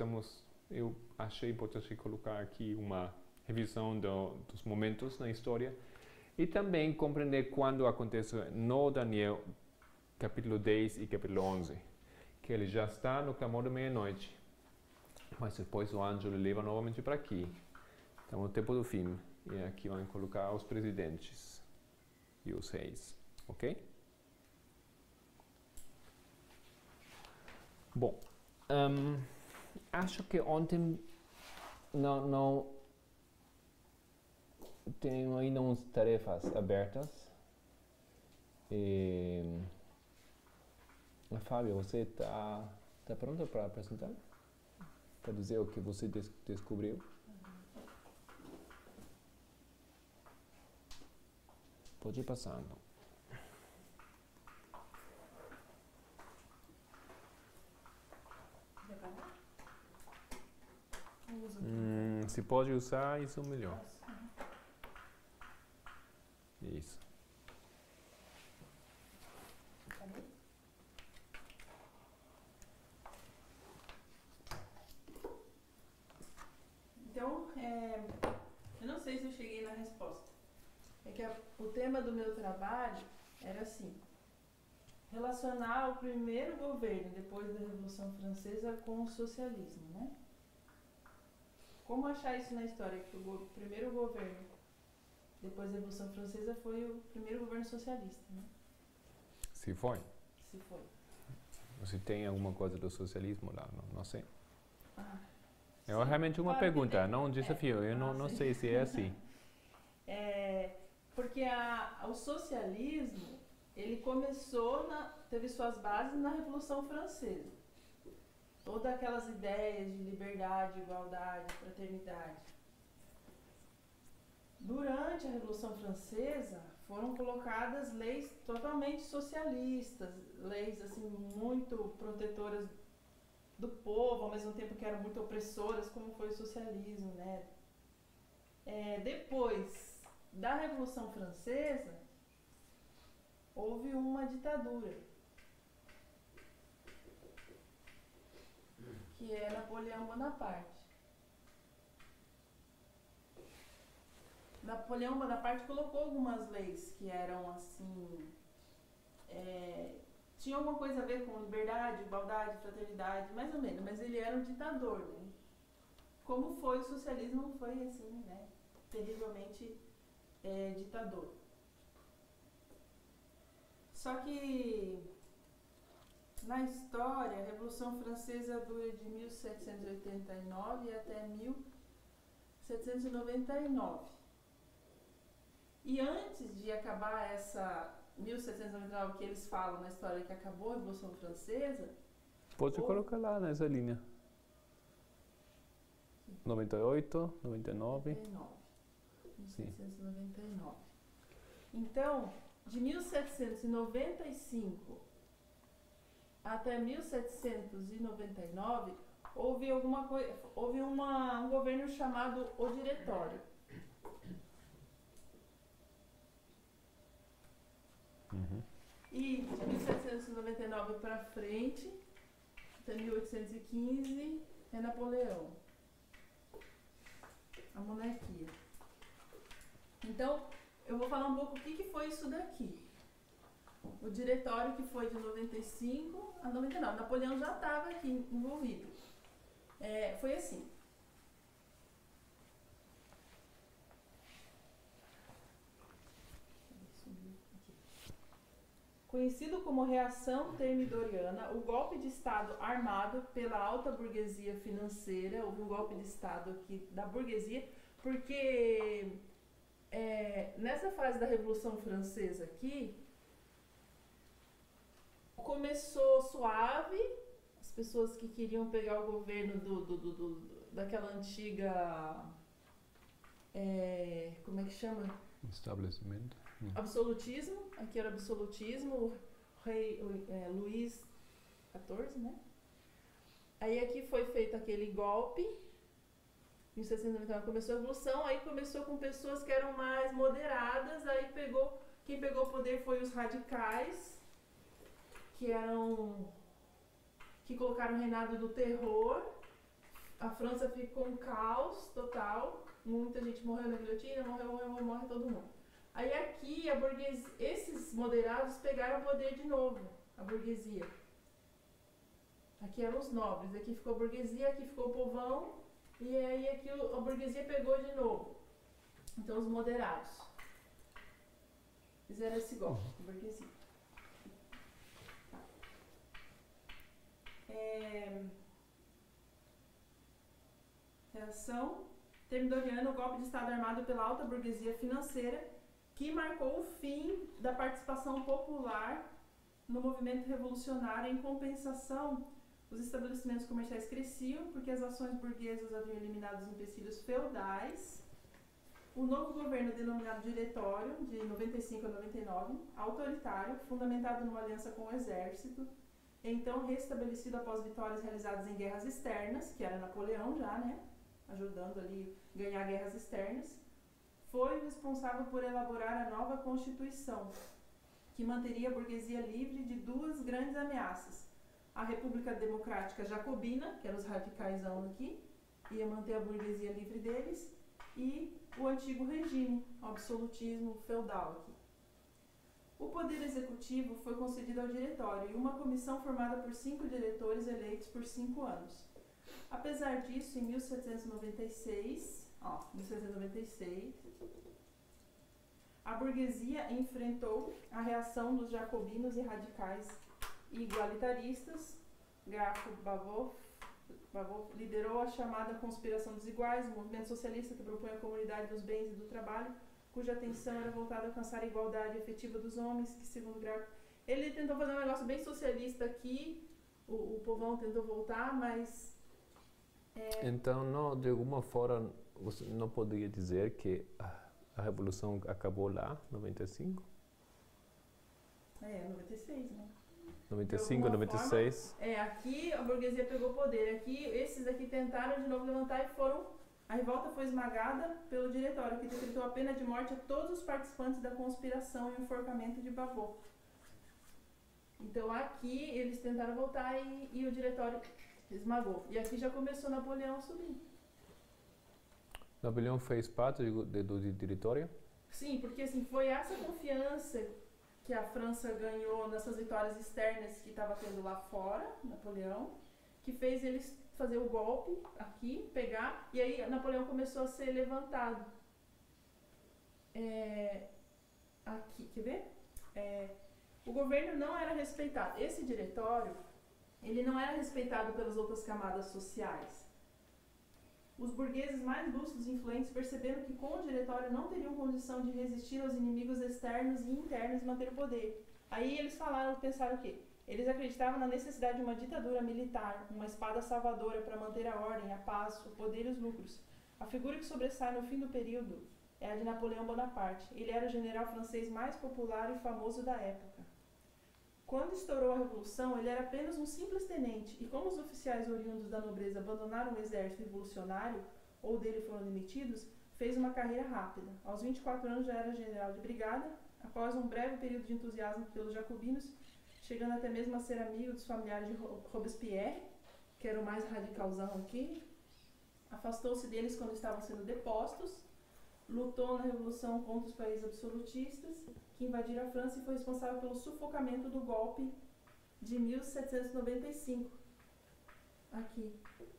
eu achei importante colocar aqui uma revisão dos momentos na história e também compreender quando acontece no Daniel capítulo 10 e capítulo 11, que ele já está no clamor da meia-noite, mas depois o anjo o leva novamente para aqui. Então no tempo do fim, e aqui vão colocar os presidentes e os reis, ok? Bom, acho que ontem não tenho ainda umas tarefas abertas. Fábio, você está pronto para apresentar? Para dizer o que você descobriu? Pode ir passando. Se pode usar, isso é melhor. Isso. Então, eu não sei se eu cheguei na resposta. É que o tema do meu trabalho era assim: relacionar o primeiro governo depois da Revolução Francesa com o socialismo, né? Como achar isso na história? Que o primeiro governo depois da Revolução Francesa foi o primeiro governo socialista, né? Se foi. Se foi. Você tem alguma coisa do socialismo lá? Não sei. É Sim, realmente uma claro que pergunta, tem. não um desafio. Eu não Sim. sei se é assim. Porque o socialismo, ele começou, teve suas bases na Revolução Francesa. Todas aquelas ideias de liberdade, igualdade, fraternidade. Durante a Revolução Francesa, foram colocadas leis totalmente socialistas, leis assim muito protetoras do povo, ao mesmo tempo que eram muito opressoras, como foi o socialismo, né? Depois da Revolução Francesa, houve uma ditadura, que é Napoleão Bonaparte. Napoleão Bonaparte colocou algumas leis que eram assim, tinham alguma coisa a ver com liberdade, igualdade, fraternidade, mais ou menos, mas ele era um ditador, né? Como foi o socialismo, foi assim, né? Terrivelmente ditador. Só que na história, a Revolução Francesa dura de 1789 até 1799. E antes de acabar essa 1799 que eles falam na história que acabou a Revolução Francesa... Pode colocar lá nessa linha. 98, 99. 1799. Então, de 1795 até 1799, houve um governo chamado o Diretório. E de 1799 para frente, até 1815, é Napoleão. A monarquia. Então, eu vou falar um pouco o que foi isso daqui. O Diretório, que foi de 95 a 99. Napoleão já estava aqui envolvido. Foi assim. Conhecido como reação termidoriana, o golpe de Estado armado pela alta burguesia financeira, houve um golpe de Estado aqui da burguesia, porque nessa fase da Revolução Francesa aqui, começou suave, as pessoas que queriam pegar o governo daquela antiga, como é que chama? Estabelecimento. Absolutismo, aqui era absolutismo, o rei Luís XIV, né? Aí aqui foi feito aquele golpe, em 1799 começou a Revolução, aí começou com pessoas que eram mais moderadas, aí quem pegou o poder foi os radicais, que colocaram o reinado do terror, a França ficou um caos total, muita gente morreu na guilhotina, morre todo mundo. Aí aqui, esses moderados pegaram o poder de novo, a burguesia. Aqui eram os nobres, aqui ficou a burguesia, aqui ficou o povão, e aí aqui a burguesia pegou de novo. Então os moderados fizeram esse golpe, a burguesia. Reação termidoriana, o golpe de Estado armado pela alta burguesia financeira, que marcou o fim da participação popular no movimento revolucionário. Em compensação, os estabelecimentos comerciais cresciam porque as ações burguesas haviam eliminado os empecilhos feudais. O novo governo, denominado Diretório, de 95 a 99, autoritário, fundamentado numa aliança com o exército, então restabelecido após vitórias realizadas em guerras externas, que era Napoleão já, né, ajudando ali a ganhar guerras externas, foi responsável por elaborar a nova Constituição, que manteria a burguesia livre de duas grandes ameaças. A República Democrática Jacobina, que eram os radicaisão aqui, ia manter a burguesia livre deles, e o antigo regime, o absolutismo feudal aqui. O poder executivo foi concedido ao diretório e uma comissão formada por 5 diretores eleitos por 5 anos. Apesar disso, em 1796, a burguesia enfrentou a reação dos jacobinos e radicais igualitaristas. Graf Bavoff liderou a chamada Conspiração dos Iguais, um movimento socialista que propunha a comunidade dos bens e do trabalho, cuja atenção era voltada a alcançar a igualdade efetiva dos homens, que segundo Graf... Ele tentou fazer um negócio bem socialista aqui, o povão tentou voltar, mas... Então, não, de alguma forma, você não poderia dizer que a revolução acabou lá, 95? 96, né? 95, 96. Forma, aqui a burguesia pegou o poder. Aqui, esses aqui tentaram de novo levantar e foram... A revolta foi esmagada pelo diretório, que decretou a pena de morte a todos os participantes da conspiração e o enforcamento de Bavoff. Então aqui eles tentaram voltar e o diretório esmagou. E aqui já começou Napoleão a subir. Napoleão fez parte do diretório? Sim, porque assim, foi essa confiança que a França ganhou nessas vitórias externas que estava tendo lá fora, Napoleão, que fez eles fazer o golpe aqui, pegar, e aí Napoleão começou a ser levantado. Aqui, quer ver? O governo não era respeitado. Esse diretório, ele não era respeitado pelas outras camadas sociais. Os burgueses mais lúcidos e influentes perceberam que com o diretório não teriam condição de resistir aos inimigos externos e internos e manter o poder. Aí eles pensaram o quê? Eles acreditavam na necessidade de uma ditadura militar, uma espada salvadora para manter a ordem, a paz, o poder e os lucros. A figura que sobressai no fim do período é a de Napoleão Bonaparte. Ele era o general francês mais popular e famoso da época. Quando estourou a Revolução, ele era apenas um simples tenente, e como os oficiais oriundos da nobreza abandonaram o exército revolucionário, ou dele foram demitidos, fez uma carreira rápida. Aos 24 anos já era general de brigada, após um breve período de entusiasmo pelos jacobinos, chegando até mesmo a ser amigo dos familiares de Robespierre, que era o mais radicalzão aqui. Afastou-se deles quando estavam sendo depostos, lutou na Revolução contra os países absolutistas, que invadiram a França e foi responsável pelo sufocamento do golpe de 1795. Aqui.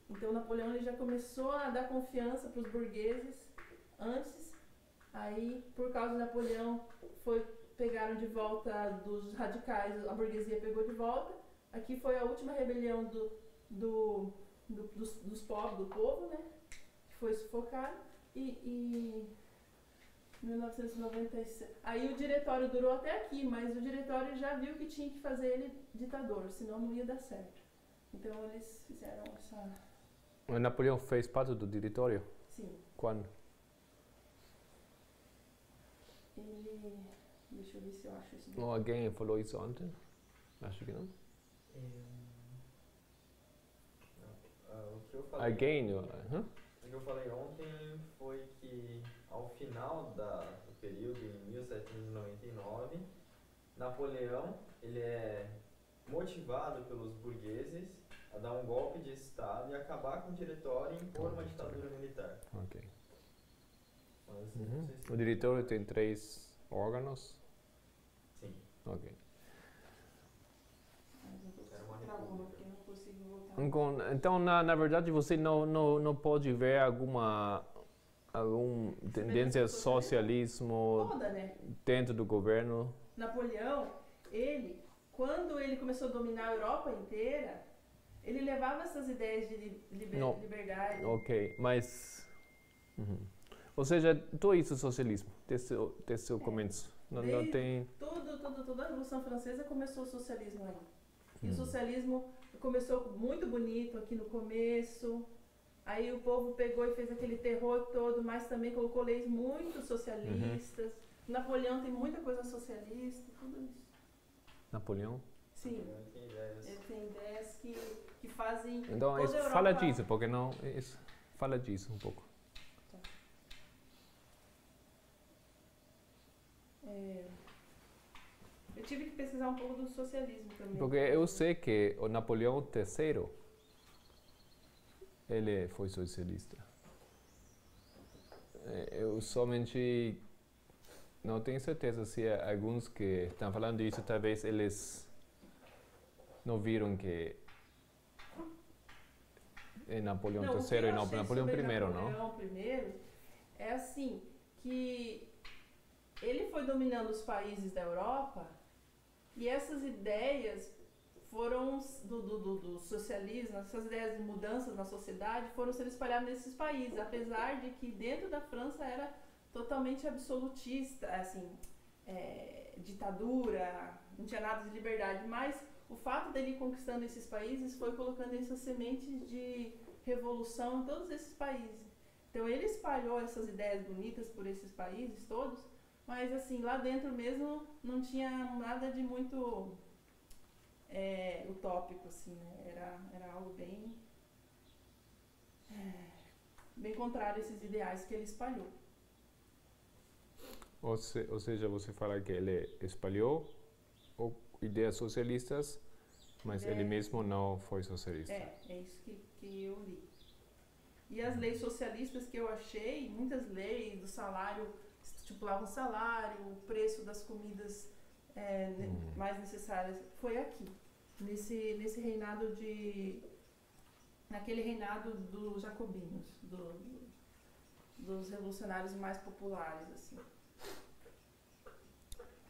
Então Napoleão ele já começou a dar confiança para os burgueses antes, aí por causa de Napoleão pegaram de volta dos radicais, a burguesia pegou de volta. Aqui foi a última rebelião dos pobres, do povo, né? Que foi sufocado. E 1996. Aí o diretório durou até aqui, mas o diretório já viu que tinha que fazer ele ditador, senão não ia dar certo. Então eles fizeram essa... O Napoleão fez parte do diretório? Sim. Quando? Ele... Deixa eu ver se eu acho isso. Ou alguém falou isso ontem? Acho que não. O que eu falei... Alguém? O que eu falei ontem foi que ao final do período, em 1799, Napoleão ele é motivado pelos burgueses a dar um golpe de Estado e acabar com o diretório e impor uma ditadura militar. Ok. Mas, não sei se... O diretório tem 3 órgãos? Sim. Ok. Era uma república. Eu não consigo voltar. Então, na verdade, você não pode ver alguma tendência socialismo Toda, né? dentro do governo? Napoleão, quando ele começou a dominar a Europa inteira, ele levava essas ideias de liberdade. Ok, mas... Ou seja, tudo isso é socialismo, desde o começo. Não tem... Toda a Revolução Francesa começou o socialismo aí. E o socialismo começou muito bonito aqui no começo. Aí o povo pegou e fez aquele terror todo, mas também colocou leis muito socialistas. Napoleão tem muita coisa socialista, tudo isso. Napoleão? Sim. Ele tem ideias que fazem... Então, fala disso, porque não... Fala disso um pouco. Eu tive que pesquisar um pouco do socialismo também. Porque eu sei que o Napoleão III, ele foi socialista. Eu somente não tenho certeza se alguns que estão falando disso, talvez eles não viram que é Napoleão Não, o que III eu e não achei Napoleão sobre I, não? Napoleão I é assim, que ele foi dominando os países da Europa e essas ideias foram do socialismo, essas ideias de mudanças na sociedade foram sendo espalhadas nesses países, apesar de que dentro da França era totalmente absolutista, assim, ditadura, não tinha nada de liberdade, mas o fato dele ir conquistando esses países foi colocando essas sementes de revolução em todos esses países. Então ele espalhou essas ideias bonitas por esses países todos, mas assim, lá dentro mesmo não tinha nada de muito utópico, assim, né? Era algo bem contrário a esses ideais que ele espalhou. Ou seja, você fala que ele espalhou ideias socialistas, mas ele mesmo não foi socialista. É isso que eu li. E as leis socialistas que eu achei, muitas leis do salário, estipulavam o salário, o preço das comidas mais necessárias, foi aqui, nesse reinado naquele reinado dos jacobinos, dos revolucionários mais populares, assim.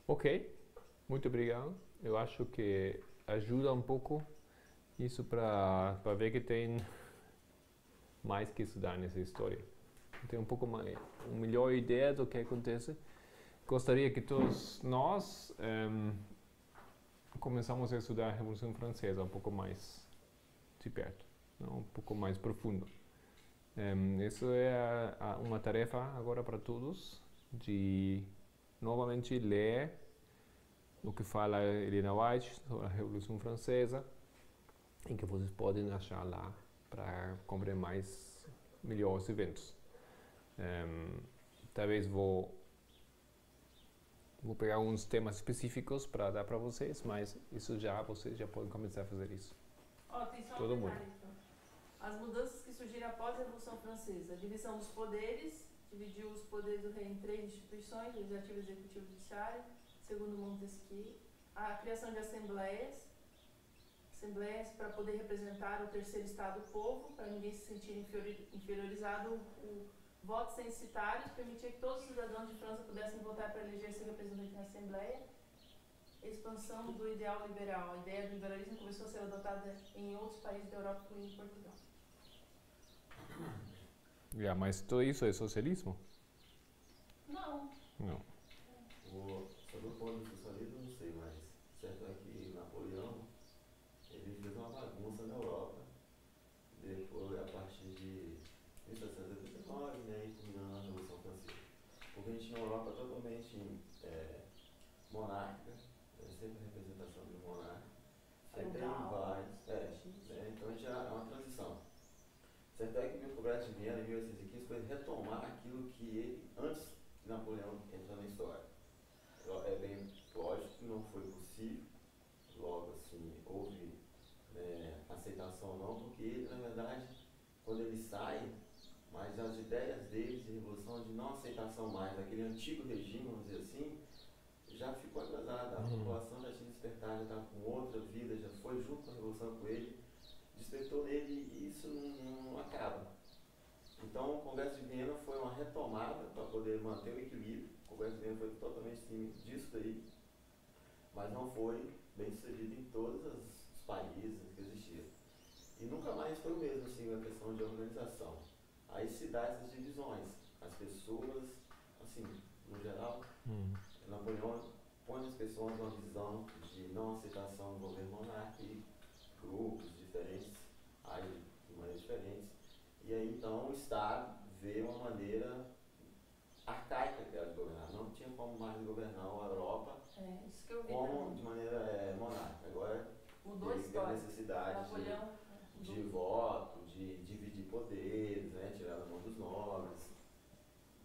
Ok, muito obrigado. Eu acho que ajuda um pouco isso para ver que tem mais que estudar nessa história. Tem um pouco mais, uma melhor ideia do que acontece. Gostaria que todos nós começamos a estudar a Revolução Francesa um pouco mais de perto, não? Um pouco mais profundo. Isso é uma tarefa agora para todos, de novamente ler o que fala Helena White sobre a Revolução Francesa, em que vocês podem achar lá para compreender melhor os eventos. Talvez vou pegar uns temas específicos para dar para vocês, mas isso vocês já podem começar a fazer isso. Tem só Todo detalhe, mundo. então. As mudanças que surgiram após a Revolução Francesa, a divisão dos poderes, dividiu os poderes do rei em 3 instituições, legislativo, executivo e judiciário, segundo Montesquieu, a criação de assembleias para poder representar o terceiro estado, o povo, para ninguém se sentir inferiorizado, o voto censitário permitia que todos os cidadãos de França pudessem votar para eleger seu representante na Assembleia, expansão do ideal liberal. A ideia do liberalismo começou a ser adotada em outros países da Europa, incluindo Portugal. Mas tudo isso é socialismo? Não. Sobre o ponto do socialismo, não sei, mas certo é que Napoleão ele fez uma bagunça na Europa, depois, a partir de 1789, né, e culminando na Revolução Francesa. Porque a gente tinha uma Europa totalmente monárquica, sempre a representação de um monarca. Aí tem vários. Então a gente é uma transição. Certo é que o Congresso de Viena, em 1815, foi retomar aquilo que ele, antes de Napoleão entrar na história. É bem lógico que não foi possível, logo assim, houve aceitação ou não, porque ele, na verdade, quando ele sai, mas as ideias dele de revolução, de não aceitação mais daquele antigo regime, vamos dizer assim, já ficou atrasada. A população já tinha despertado, já estava com outra vida, já foi junto com a revolução com ele, despertou nele e isso não acaba. Então o Congresso de Viena foi uma retomada para poder manter o equilíbrio. O Congresso de Viena foi totalmente em cima disso daí, mas não foi bem sucedido em todos os países que existiam. E nunca mais foi o mesmo, assim, a questão de organização. Aí se dá essas divisões. As pessoas, assim, no geral, Napoleão põe as pessoas numa visão de não aceitação do governo monárquico, grupos diferentes, agem de maneiras diferentes. E aí então o Estado vê uma maneira arcaica que era de governar. Não tinha como mais governar a Europa Isso que eu vi como de maneira monárquica. Agora mudou a tem a história. necessidade Napoleão de voto, de dividir poderes, né, tirar da mão dos nobres.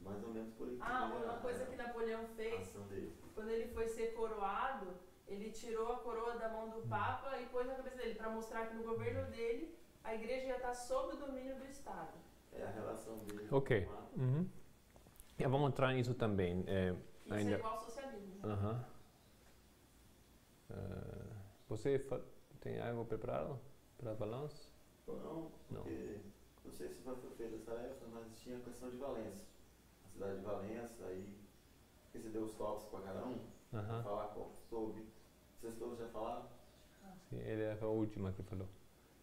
Mais ou menos por aí. uma coisa que Napoleão fez, ação dele. quando ele foi ser coroado, ele tirou a coroa da mão do Papa e pôs na cabeça dele, para mostrar que no governo dele a igreja ia estar sob o domínio do Estado. É a relação dele Ok. com a... Uhum. E vamos entrar nisso também. Isso é igual ao socialismo. Aham. Você tem algo preparado para balanço? Não, porque não sei se foi feita essa época, mas tinha a questão de Valência. A cidade de Valência, aí porque você deu os tópicos para cada um, Aham. falar sobre. Vocês todos já falaram? Sim, ele é a última que falou.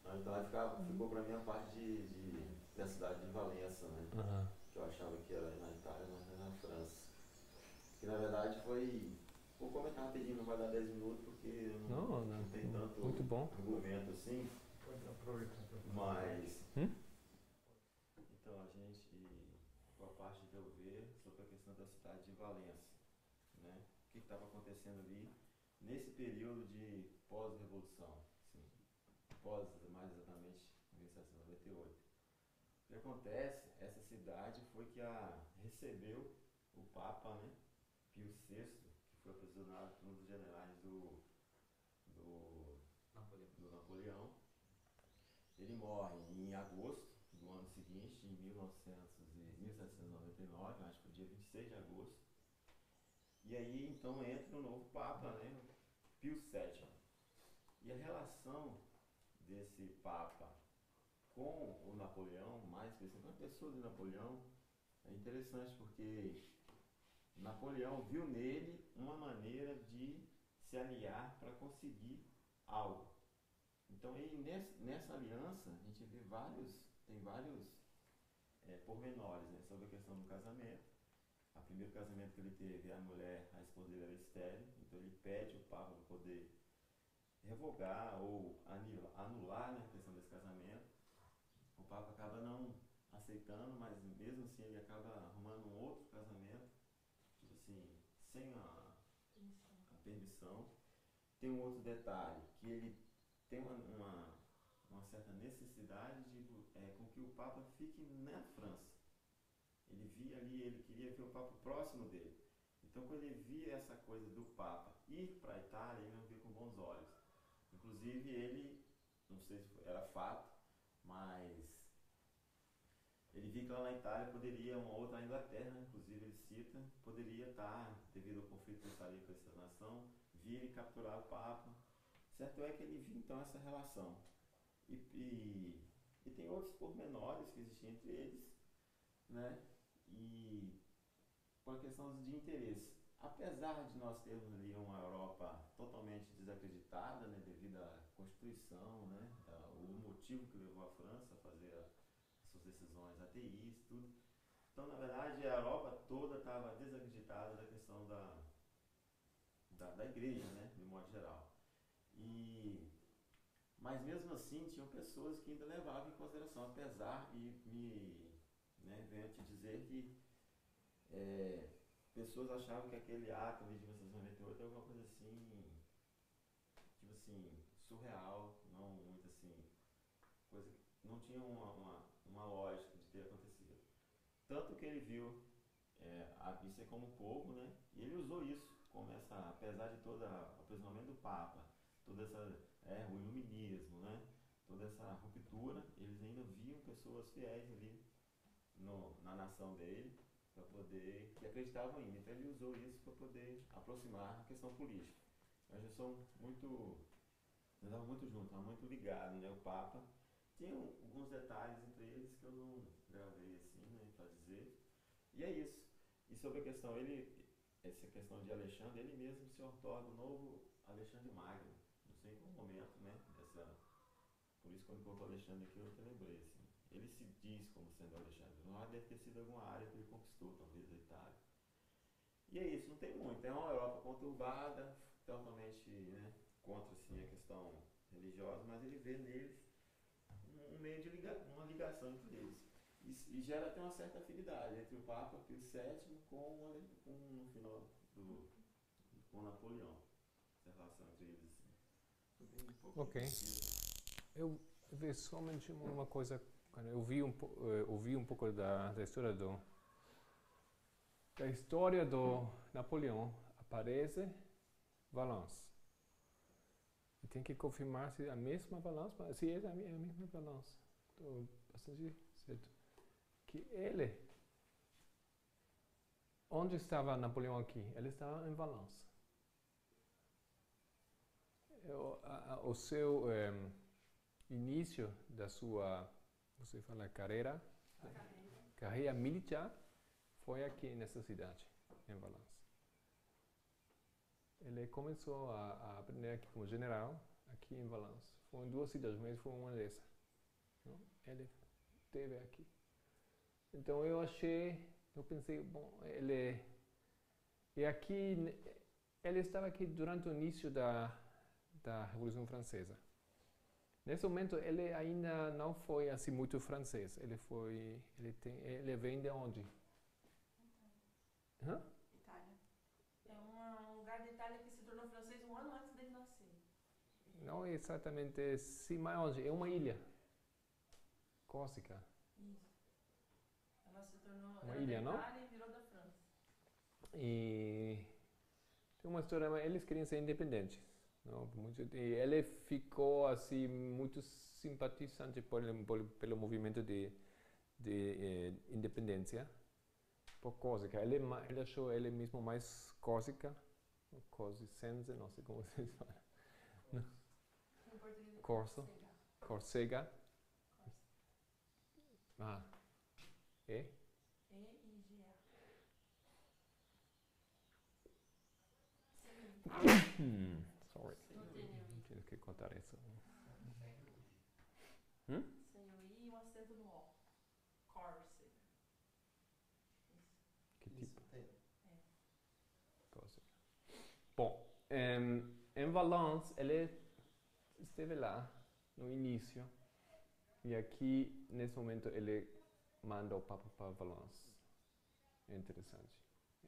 Então aí ficou para mim a parte da cidade de Valência, né? Aham. Que eu achava que era na Itália, mas era na França. Que na verdade foi... Vou comentar rapidinho, não vai dar 10 minutos, porque não tem tanto muito bom. argumento assim. Mas... Então a gente, com a parte de eu ver sobre a questão da cidade de Valência, né? O que estava acontecendo ali nesse período de pós-revolução, assim, mais exatamente 1798. O que acontece, essa cidade foi que recebeu o Papa, né, Pio VI, que foi aprisionado por um dos generais do Napoleão. Ele morre em agosto do ano seguinte, em 1799, acho que foi dia 26 de agosto. E aí então entra o novo Papa, né, Pio VII. E a relação desse Papa com o Napoleão, mais especificamente a pessoa de Napoleão, é interessante porque Napoleão viu nele uma maneira de se aliar para conseguir algo. Então aí nessa aliança a gente vê tem vários pormenores, né, sobre a questão do casamento. O primeiro casamento que ele teve, a esposa dele era estéril, então ele pede o Papa para poder revogar ou anular, né, a questão desse casamento. O Papa acaba não aceitando, mas mesmo assim ele acaba arrumando um outro casamento, tipo assim, sem a permissão. Tem um outro detalhe, que ele tem uma certa necessidade com que o Papa fique na França. Ele via ali, ele queria ver o Papa próximo dele. Então quando ele via essa coisa do Papa ir para a Itália, ele não via com bons olhos. Inclusive ele, não sei se era fato, mas ele via que lá na Itália poderia, uma outra Inglaterra, inclusive ele cita, poderia estar, devido ao conflito que estaria com essa nação, vir e capturar o Papa. Certo é que ele viu então essa relação. E tem outros pormenores que existiam entre eles, né? E por questão de interesse. Apesar de nós termos ali uma Europa totalmente desacreditada, né, devido à Constituição, né, o motivo que levou a França a fazer as suas decisões ateístas, tudo. Então, na verdade, a Europa toda estava desacreditada da questão da igreja, né, de modo geral. Mas mesmo assim, tinham pessoas que ainda levavam em consideração, apesar venho te dizer que pessoas achavam que aquele ato ali de 1998 era alguma coisa assim, tipo assim, surreal, não muito assim, coisa que não tinha uma lógica de ter acontecido. Tanto que ele viu isso como povo, né? E ele usou isso como apesar de todo o aprisionamento do Papa, toda essa, o iluminismo, né? Toda essa ruptura, eles ainda viam pessoas fiéis ali na nação dele, para poder, que acreditavam ainda. Então ele usou isso para poder aproximar a questão política. Nós já somos nós estávamos muito juntos, estávamos muito ligados, né? O Papa tinha alguns detalhes entre eles que eu não gravei assim, né, para dizer. E é isso. E sobre a questão, essa questão de Alexandre, ele mesmo se ortorga o novo Alexandre Magno. Não sei em qual momento, né? Por isso quando colocou Alexandre aqui eu te lembrei, assim. Ele se diz como sendo Alexandre. Não deve ter sido alguma área que ele conquistou, talvez, da Itália. E é isso, não tem muito. É uma Europa conturbada, totalmente, né, contra assim, a questão religiosa, mas ele vê neles um meio de uma ligação entre eles. E gera até uma certa afinidade entre o Papa Pio VII no final com Napoleão. Essa relação entre eles. Assim. Ok. Eu vi somente uma coisa. Eu ouvi um pouco da história do Napoleão. A aparece Valence. E tem que confirmar se é a mesma Valence, mas se é a mesma Valence. Estou bastante certo. Que ele... Onde estava Napoleão aqui? Ele estava em Valence. O seu início da sua, você fala, carreira militar foi aqui nessa cidade, em Valence. Ele começou a aprender aqui como general, aqui em Valence. Foi em 2 cidades, mas foi uma dessas. Não? Ele esteve aqui. Então eu pensei, bom, ele estava aqui durante o início da Revolução Francesa. Nesse momento ele ainda não foi assim muito francês. Ele vem de onde? Itália. Hã? Itália. É um lugar da Itália que se tornou francês um ano antes dele nascer. Não é exatamente, sim, mas onde? É uma ilha. Córcega. Isso. Ela se tornou Uma ilha, da não? Itália e virou da França. E tem uma história, mas eles queriam ser independentes. Não? E ele ficou assim muito simpatizante pelo movimento de independência por Córcega. Ele achou ele mesmo mais Córcega, corsicense, não sei como se fala. Em português é Corso. Córcega. E? E-I-G-A. Sorry. Tive que contar isso. Sem o I e um acento no O. Córcega. Que tipo? Tem. Córcega. Bom, em Valence, ele esteve lá no início. E aqui, nesse momento, ele manda o Papa para Valence. É interessante.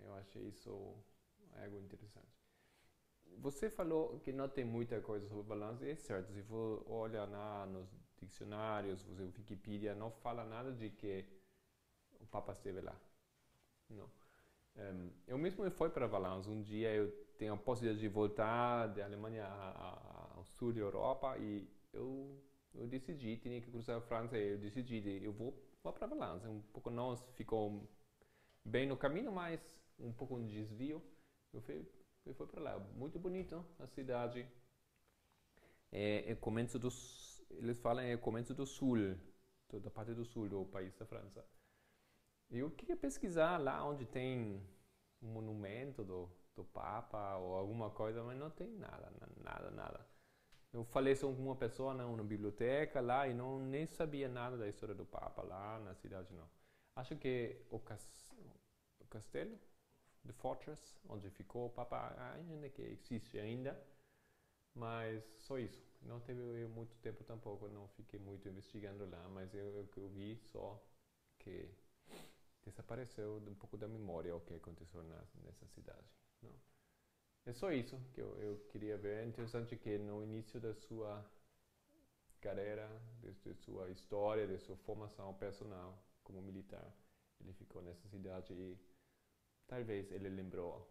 Eu achei isso algo interessante. Você falou que não tem muita coisa sobre Valence, é certo. Se for olhar nos dicionários, você Wikipedia, não fala nada de que o Papa esteve lá. Não. Eu mesmo fui para Valence. Um dia eu tenho a possibilidade de voltar da Alemanha ao sul da Europa e eu decidi, tinha que cruzar a França, eu decidi, eu vou para Valence. Um pouco não ficou bem no caminho, mas um pouco um desvio. Eu fui para lá. Muito bonito a cidade. Eles falam é o começo do sul, toda a parte do sul do país da França. Eu queria pesquisar lá onde tem um monumento do Papa ou alguma coisa, mas não tem nada. Eu falei com uma pessoa numa biblioteca lá e nem sabia nada da história do Papa lá na cidade, não. Acho que o castelo, the fortress, onde ficou o Papa, ainda que existe ainda, mas só isso. Não teve muito tempo tampouco, não fiquei muito investigando lá, mas eu vi só que desapareceu um pouco da memória o que aconteceu nessa cidade. Não? É só isso que eu queria ver. É interessante que no início da sua carreira, de sua história, de sua formação personal como militar, ele ficou nessa cidade e talvez ele lembrou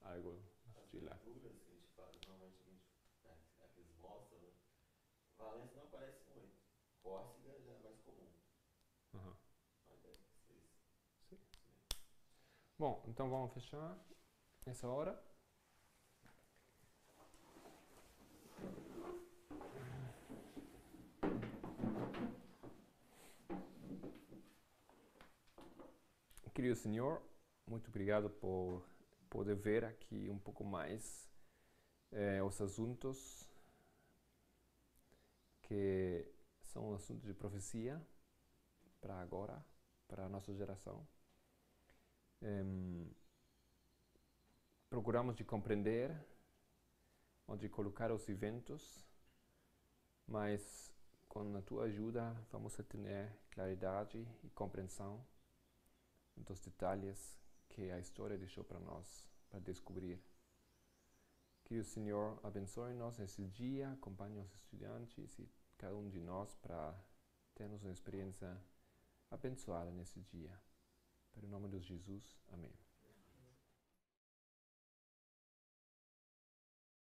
algo de lá. As pinturas que a gente faz, normalmente que eles mostram, né? Valence não aparece muito. Córcega já é mais comum. Uhum. Mas deve ser isso. Sim. Bom, então vamos fechar nessa hora. Querido Senhor, muito obrigado por poder ver aqui um pouco mais os assuntos que são assuntos de profecia para agora, para a nossa geração. Procuramos de compreender onde colocar os eventos, mas com a tua ajuda vamos a ter claridade e compreensão dos detalhes que a história deixou para nós, para descobrir. Que o Senhor abençoe-nos nesse dia, acompanhe os estudantes e cada um de nós para termos uma experiência abençoada nesse dia. Pelo nome de Jesus, amém.